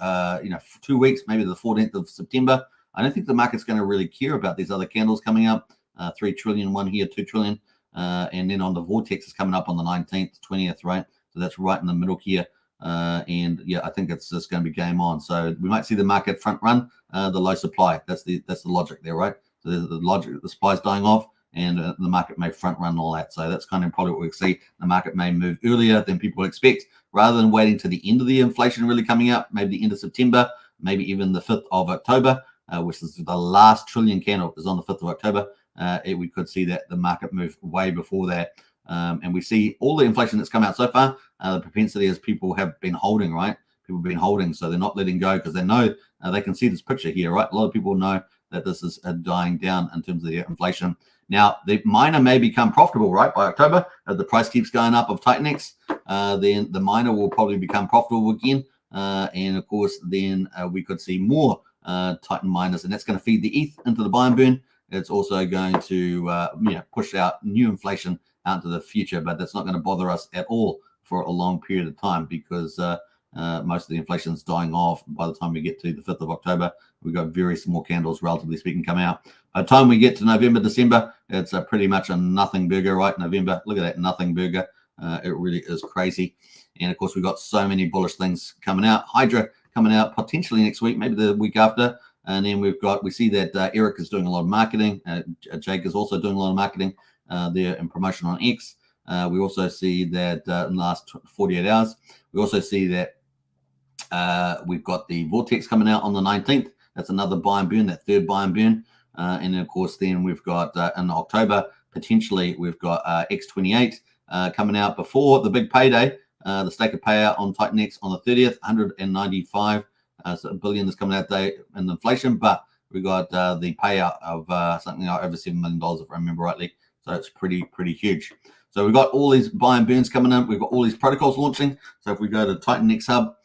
2 weeks, maybe the 14th of September. I don't think the market's going to really care about these other candles coming up. 3 trillion, one here, 2 trillion, and then on the Vortex is coming up on the 19th, 20th, right? So that's right in the middle here. And yeah, I think it's just going to be game on. So we might see the market front run the low supply. That's the logic there, right? So the logic, the supply is dying off, and the market may front run all that. So that's kind of probably what we'll see. The market may move earlier than people expect, rather than waiting to the end of the inflation really coming out, maybe the end of September, maybe even the 5th of October, which is the last trillion candle is on the 5th of October. We could see that the market move way before that. And we see all the inflation that's come out so far. The propensity is people have been holding, right? People have been holding, so they're not letting go because they know they can see this picture here, right? A lot of people know that this is dying down in terms of the inflation. Now, the miner may become profitable, right, by October. If the price keeps going up of TitanX, then the miner will probably become profitable again. And of course, then we could see more Titan miners, and that's going to feed the ETH into the buy and burn. It's also going to push out new inflation out into the future, but that's not going to bother us at all for a long period of time, because most of the inflation is dying off by the time we get to the 5th of October. We've got very small candles, relatively speaking, come out. By the time we get to November, December, it's pretty much a nothing burger, right? November, look at that nothing burger. It really is crazy. And of course, we've got so many bullish things coming out. Hydra coming out potentially next week, maybe the week after. And then we see that Eric is doing a lot of marketing. Jake is also doing a lot of marketing there in promotion on X. We also see that in the last 48 hours, we also see that we've got the Vortex coming out on the 19th. That's another buy and burn, that third buy and burn. And of course, then we've got in October, potentially, we've got X28 coming out before the big payday. The staker payout on TitanX on the 30th, 195 billion is coming out day in inflation, but we got the payout of something like over $7 million, if I remember rightly. So it's pretty huge. So we've got all these buy and burns coming in. We've got all these protocols launching. So if we go to TitanX Hub,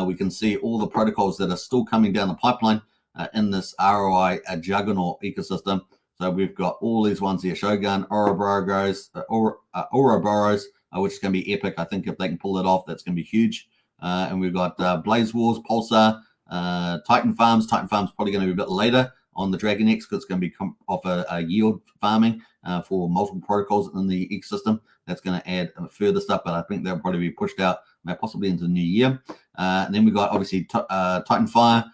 we can see all the protocols that are still coming down the pipeline in this ROI juggernaut ecosystem. So we've got all these ones here: Shogun, Ouroboros, which is going to be epic. I think if they can pull it off, that's going to be huge. And we've got Blaze Wars, Pulsar, Titan Farms. Titan Farms probably going to be a bit later on the Dragon X, because it's going to be off a yield farming for multiple protocols in the ecosystem. That's going to add further stuff, but I think they'll probably be pushed out possibly into the new year. And then we've got obviously Titan Fire.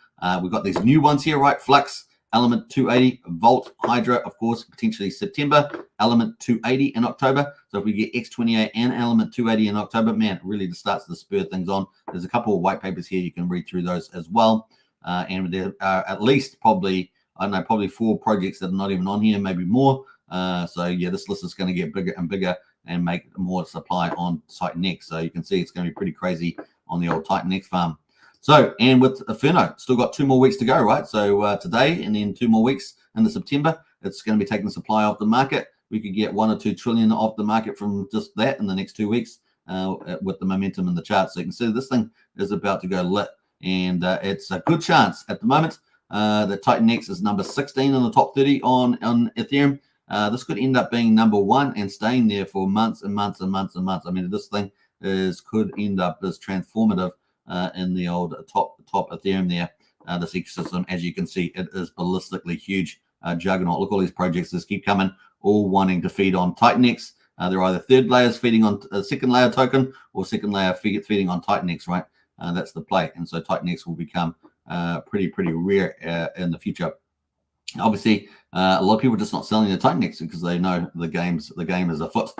We've got these new ones here, right? Flux, Element 280, Volt, Hydra, of course, potentially September, Element 280 in October. So if we get X28 and Element 280 in October, man, it really just starts to spur things on. There's a couple of white papers here. You can read through those as well. And there are at least probably 4 projects that are not even on here, maybe more. So yeah, this list is going to get bigger and bigger and make more supply on TitanX. So you can see it's going to be pretty crazy on the old TitanX farm. So, and with Inferno, still got 2 more weeks to go, right? So today and then 2 more weeks in the September, it's going to be taking supply off the market. We could get 1 or 2 trillion off the market from just that in the next 2 weeks with the momentum in the chart. So you can see this thing is about to go lit. And it's a good chance at the moment that TitanX is number 16 in the top 30 on Ethereum. This could end up being number 1 and staying there for months and months and months and months. I mean, this thing could end up as transformative in the old top Ethereum there. This ecosystem, as you can see, it is ballistically huge juggernaut. Look, all these projects just keep coming, all wanting to feed on TitanX. They're either third layers feeding on a second layer token or second layer feeding on TitanX, right? That's the play. And so TitanX will become pretty rare in the future. Obviously, a lot of people are just not selling the TitanX because they know the game is afoot.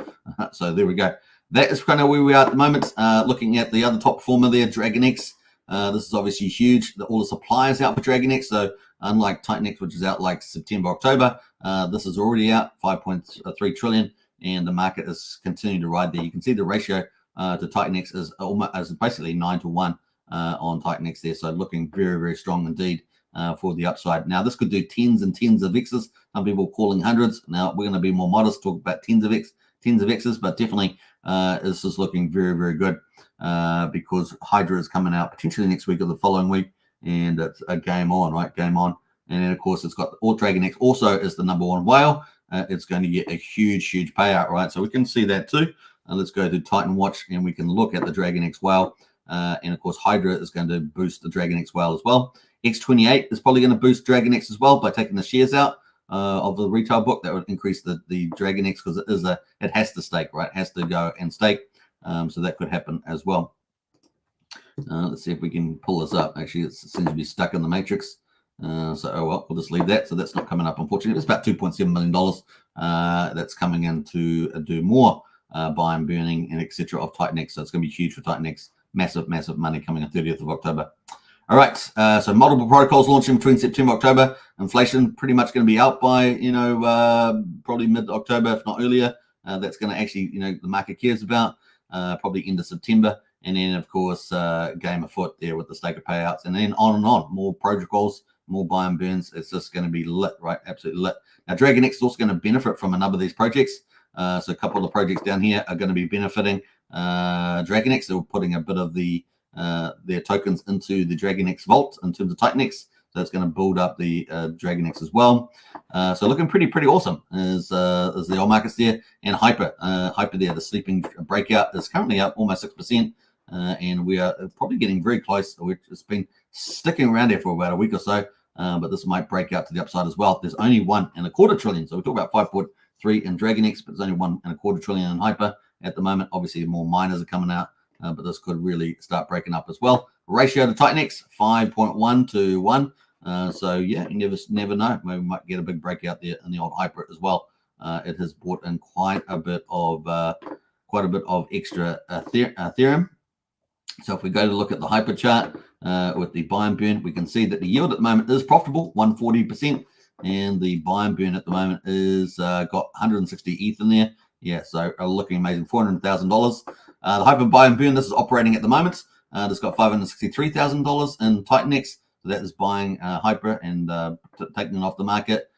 So there we go. That is kind of where we are at the moment. Looking at the other top performer there, Dragon X. This is obviously huge. All the supply is out for Dragon X. So unlike TitanX, which is out like September, October, this is already out, 5.3 trillion, and the market is continuing to ride there. You can see the ratio to TitanX is basically 9-to-1 on TitanX there. So looking very strong indeed for the upside. Now this could do tens and tens of X's. Some people calling hundreds. Now we're going to be more modest, talk about tens of X's, but definitely this is looking very good because Hydra is coming out potentially next week or the following week, and it's a game on, right? Game on. And then of course it's got Dragon X also is the number 1 whale. It's going to get a huge payout, right? So we can see that too. Let's go to Titan Watch and we can look at the Dragon X whale. And of course Hydra is going to boost the Dragon X whale as well. X28 is probably going to boost Dragon X as well by taking the shares out of the retail book. That would increase the Dragon X because it has to stake, right? It has to go and stake. So that could happen as well. Let's see if we can pull this up. Actually, it seems to be stuck in the matrix. So, oh well, we'll just leave that. So that's not coming up, unfortunately. It's about $2.7 million that's coming in to do more buy and burning and etc. of TitanX. So it's going to be huge for TitanX. Massive money coming on 30th of October. All right, so multiple protocols launching between September, October. Inflation pretty much going to be out by, probably mid-October, if not earlier. That's going to actually, the market cares about, probably end of September. And then, of course, game afoot there with the staker payouts. And then on and on, more protocols more buy and burns. It's just going to be lit, right? Absolutely lit. Now, DragonX is also going to benefit from a number of these projects. So a couple of the projects down here are going to be benefiting DragonX. They're putting a bit of their tokens into the DragonX vault in terms of Titanx. So it's going to build up the DragonX as well. So looking pretty awesome is the old markets there. And Hyper there, the sleeping breakout is currently up almost 6%. And we are probably getting very close. It's been sticking around here for about a week or so, but this might break out to the upside as well. There's only 1.25 trillion. So we talk about 5.3 in DragonX, but there's only 1.25 trillion in Hyper at the moment. Obviously, more miners are coming out, but this could really start breaking up as well. Ratio to Titanx, 5.1 to 1. So yeah, you never know. Maybe we might get a big breakout there in the old Hyper as well. It has brought in quite a bit of extra Ethereum. So if we go to look at the Hyper chart with the buy and burn, we can see that the yield at the moment is profitable, 140%, and the buy and burn at the moment is got 160 ETH in there. Yeah, so looking amazing, $400,000. The Hyper buy and burn, this is operating at the moment. It's got $563,000 in Titanx. So that is buying Hyper and taking it off the market,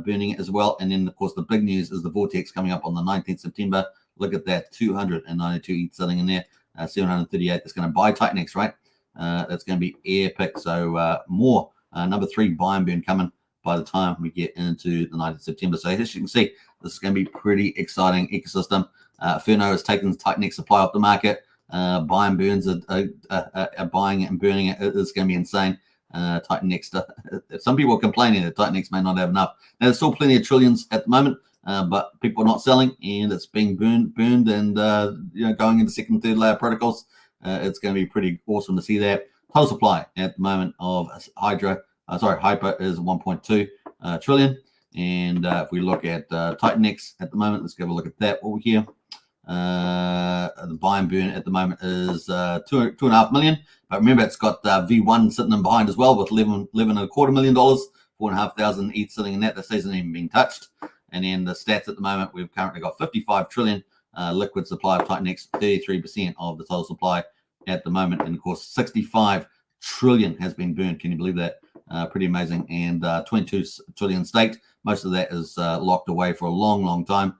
burning it as well. And then, of course, the big news is the Vortex coming up on the 19th September. Look at that, 292 ETH sitting in there. 738 that's going to buy Titanx, right? That's going to be epic. So more number 3 buy and burn coming by the time we get into the 9th of September. So as you can see, this is going to be pretty exciting ecosystem. Furno has taken Titanx supply off the market. Buy and burns are buying it and burning it. It's going to be insane. Titanx, some people are complaining that Titanx may not have enough. Now, there's still plenty of trillions at the moment. But people are not selling, and it's being burned, and going into second and third layer protocols. It's going to be pretty awesome to see that. Total supply at the moment of Hyper is 1.2 trillion. And if we look at Titanx at the moment, let's give a look at that over here. The buy and burn at the moment is 2.5 million. But remember, it's got V1 sitting in behind as well with $11.25 million, 4,500 ETH sitting in that. This hasn't even been touched. And then the stats at the moment, we've currently got 55 trillion liquid supply of Titanx, 33% of the total supply at the moment. And of course, 65 trillion has been burned. Can you believe that? Pretty amazing. And 22 trillion staked. Most of that is locked away for a long time.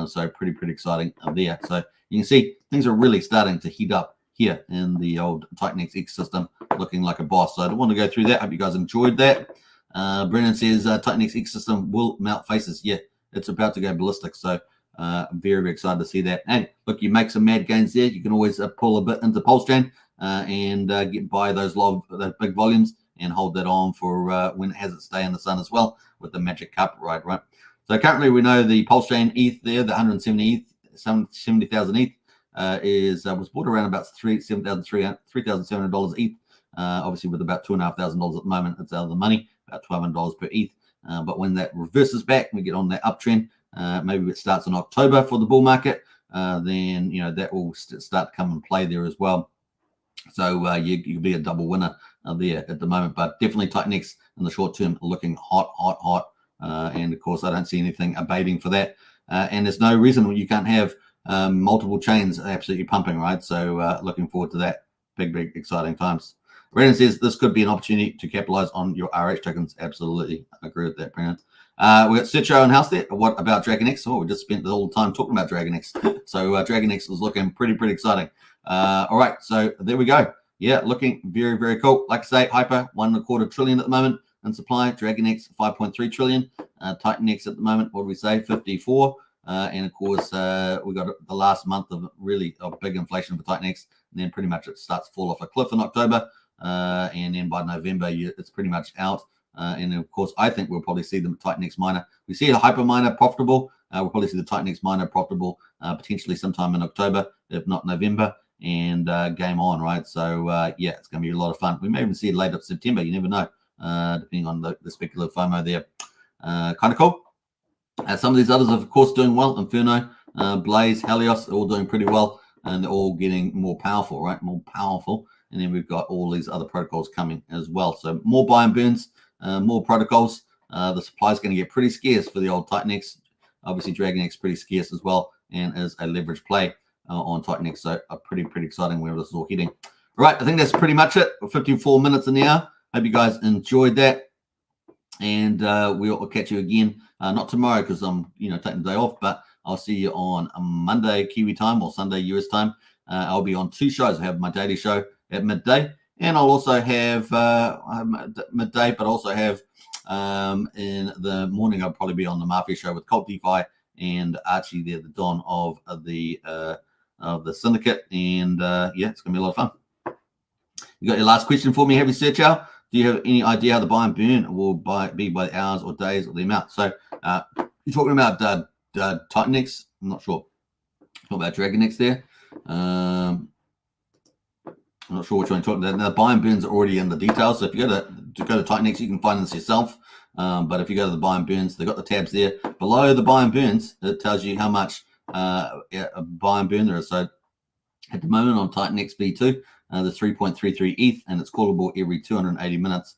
So pretty exciting there. So you can see things are really starting to heat up here in the old Titanx ecosystem, looking like a boss. So I don't want to go through that. Hope you guys enjoyed that. Brennan says Titanx ecosystem will melt faces. Yeah, it's about to go ballistic. So I'm very excited to see that. And look, you make some mad gains there. You can always pull a bit into Pulsechain and buy those big volumes and hold that on for when it has its day in the sun as well with the magic cup ride, right? So currently we know the Pulsechain ETH there, the 70,000 ETH was bought around about $3,700 ETH. Obviously with about $2,500 at the moment, it's out of the money, about $1,200 per ETH. But when that reverses back, we get on that uptrend. Maybe it starts in October for the bull market. Then that will start to come and play there as well. So you could be a double winner there at the moment. But definitely Titanx in the short term looking hot. And of course, I don't see anything abating for that. And there's no reason you can't have multiple chains absolutely pumping, right? So looking forward to that. Big exciting times. Brandon says this could be an opportunity to capitalize on your RH tokens. Absolutely. I agree with that, Brandon. We got Sitcho and House there. What about DragonX? Oh, we just spent the whole time talking about DragonX. So DragonX is looking pretty exciting. All right, so there we go. Yeah, looking very cool. Like I say, Hyper, 1.25 trillion at the moment in supply. DragonX, 5.3 trillion. Titanx at the moment, what do we say? 54. And of course, we got the last month of really big inflation for Titanx. And then pretty much it starts to fall off a cliff in October. And then by November, it's pretty much out. And of course, I think we'll probably see the Titanx miner. We see a Hyper miner profitable. We'll probably see the Titanx miner profitable potentially sometime in October, if not November. And game on, right? So yeah, it's going to be a lot of fun. We may even see it late up September. You never know, depending on the speculative FOMO there. Kind of cool. Some of these others, of course, doing well. Inferno, Blaze, Helios, all doing pretty well, and they're all getting more powerful, right? More powerful. And then we've got all these other protocols coming as well. So more buy and burns, more protocols. The supply is going to get pretty scarce for the old Titanx. Obviously, DragonX pretty scarce as well, and as a leverage play on Titanx. So pretty exciting where this is all heading. All right, I think that's pretty much it. We're 54 minutes in the hour. Hope you guys enjoyed that. And we'll catch you again, not tomorrow because I'm taking the day off, but I'll see you on Monday Kiwi time or Sunday US time. I'll be on 2 shows. I have my daily show at midday, and I'll also have midday, but also have in the morning I'll probably be on the Mafia show with Cult DeFi and Archie there, the Don of the syndicate, and yeah, it's gonna be a lot of fun. You got your last question for me, Heavy Searcher? Do you have any idea how the buy and burn will be by the hours or days or the amount? So you're talking about Titanex? I'm not sure. Talking about DragonX there. I'm not sure which one you're talking about. Now, the buy and burns are already in the details. So if you go to Titanex, you can find this yourself. But if you go to the buy and burns, they've got the tabs there. Below the buy and burns, it tells you how much a buy and burn there is. So at the moment on Titanex V2, there's 3.33 ETH, and it's callable every 280 minutes.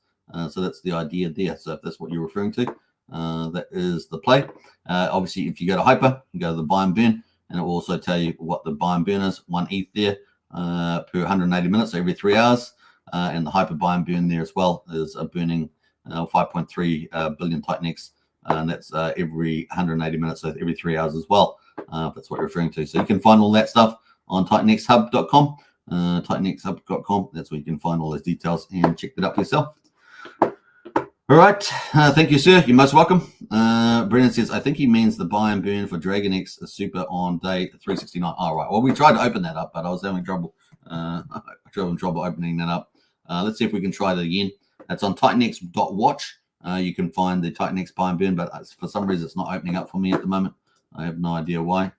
So that's the idea there. So if that's what you're referring to, that is the play. Obviously, if you go to Hyper, you go to the buy and burn, and it will also tell you what the buy and burn is, 1 ETH there per 180 minutes, so every 3 hours. And the Hyper buy and burn there as well is burning 5.3 billion Titanex, and that's every 180 minutes, so every 3 hours as well. If that's what you're referring to. So you can find all that stuff on titanexhub.com. titanexhub.com. That's where you can find all those details and check that up for yourself. All right. Thank you, sir. You're most welcome. Brennan says, I think he means the buy and burn for DragonX is super on day 369. All right. Well, we tried to open that up, but I was having trouble. Trouble opening that up. Let's see if we can try that again. That's on titanex.watch. You can find the Titanex buy and burn, but for some reason it's not opening up for me at the moment. I have no idea why.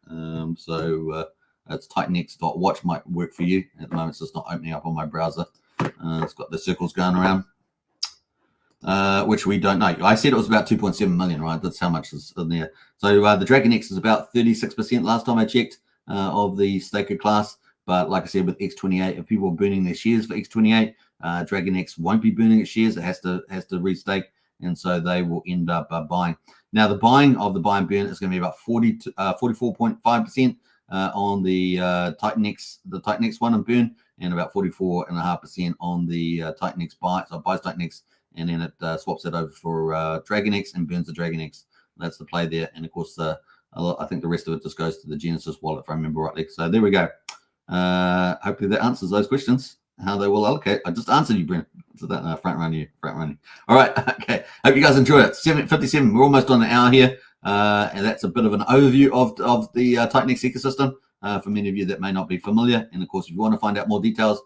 It's titanex.watch, might work for you. At the moment, it's just not opening up on my browser. It's got the circles going around, which we don't know. I said it was about 2.7 million, right? That's how much is in there. So the DragonX is about 36% last time I checked of the staker class. But like I said, with X28, if people are burning their shares for X28, DragonX won't be burning its shares. It has to restake, and so they will end up buying. Now, the buying of the buy and burn is going to be about 44.5%. On the Titanex one and burn, and about 44.5% on the Titanex buy. So it buys Titanex, and then it swaps it over for DragonX and burns the DragonX. That's the play there. And of course, I think the rest of it just goes to the Genesis wallet, if I remember rightly. So there we go. Hopefully that answers those questions. How they will allocate. I just answered you, Brent. So that front run you. All right. Okay. Hope you guys enjoyed it. 7:57. We're almost on an hour here. And that's a bit of an overview of the Titanex ecosystem for many of you that may not be familiar. And of course, if you want to find out more details,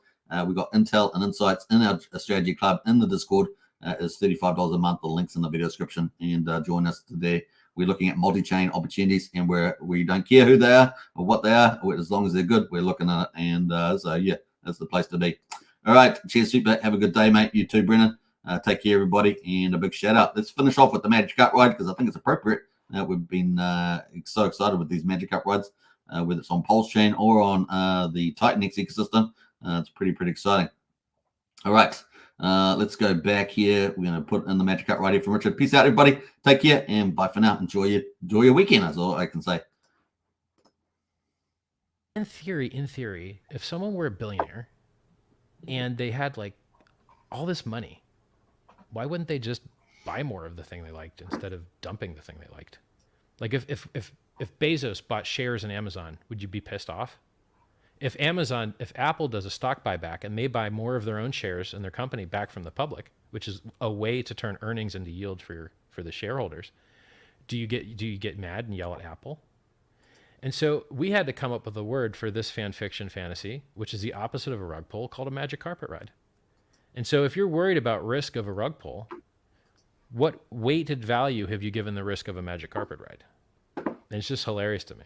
we've got intel and insights in our strategy club in the Discord. It's $35 a month. The link's in the video description. And join us today. We're looking at multi-chain opportunities, and we don't care who they are or what they are, as long as they're good, we're looking at it. And so, yeah, that's the place to be. All right. Cheers, super. Have a good day, mate. You too, Brennan. Take care, everybody. And a big shout out. Let's finish off with the Magic Up ride because I think it's appropriate. We've been so excited with these Magic Up rides, whether it's on Pulsechain or on the Titanex ecosystem. It's pretty exciting. All right. Let's go back here. We're going to put in the Magic Up right here from Richard. Peace out, everybody. Take care and bye for now. Enjoy your weekend. That's all I can say. In theory, if someone were a billionaire and they had like all this money, why wouldn't they just buy more of the thing they liked instead of dumping the thing they liked? Like if Bezos bought shares in Amazon, would you be pissed off? If Apple does a stock buyback and they buy more of their own shares in their company back from the public, which is a way to turn earnings into yield for the shareholders, do you get mad and yell at Apple? And so we had to come up with a word for this fan fiction fantasy, which is the opposite of a rug pull, called a magic carpet ride. And so if you're worried about risk of a rug pull, what weighted value have you given the risk of a magic carpet ride? And it's just hilarious to me.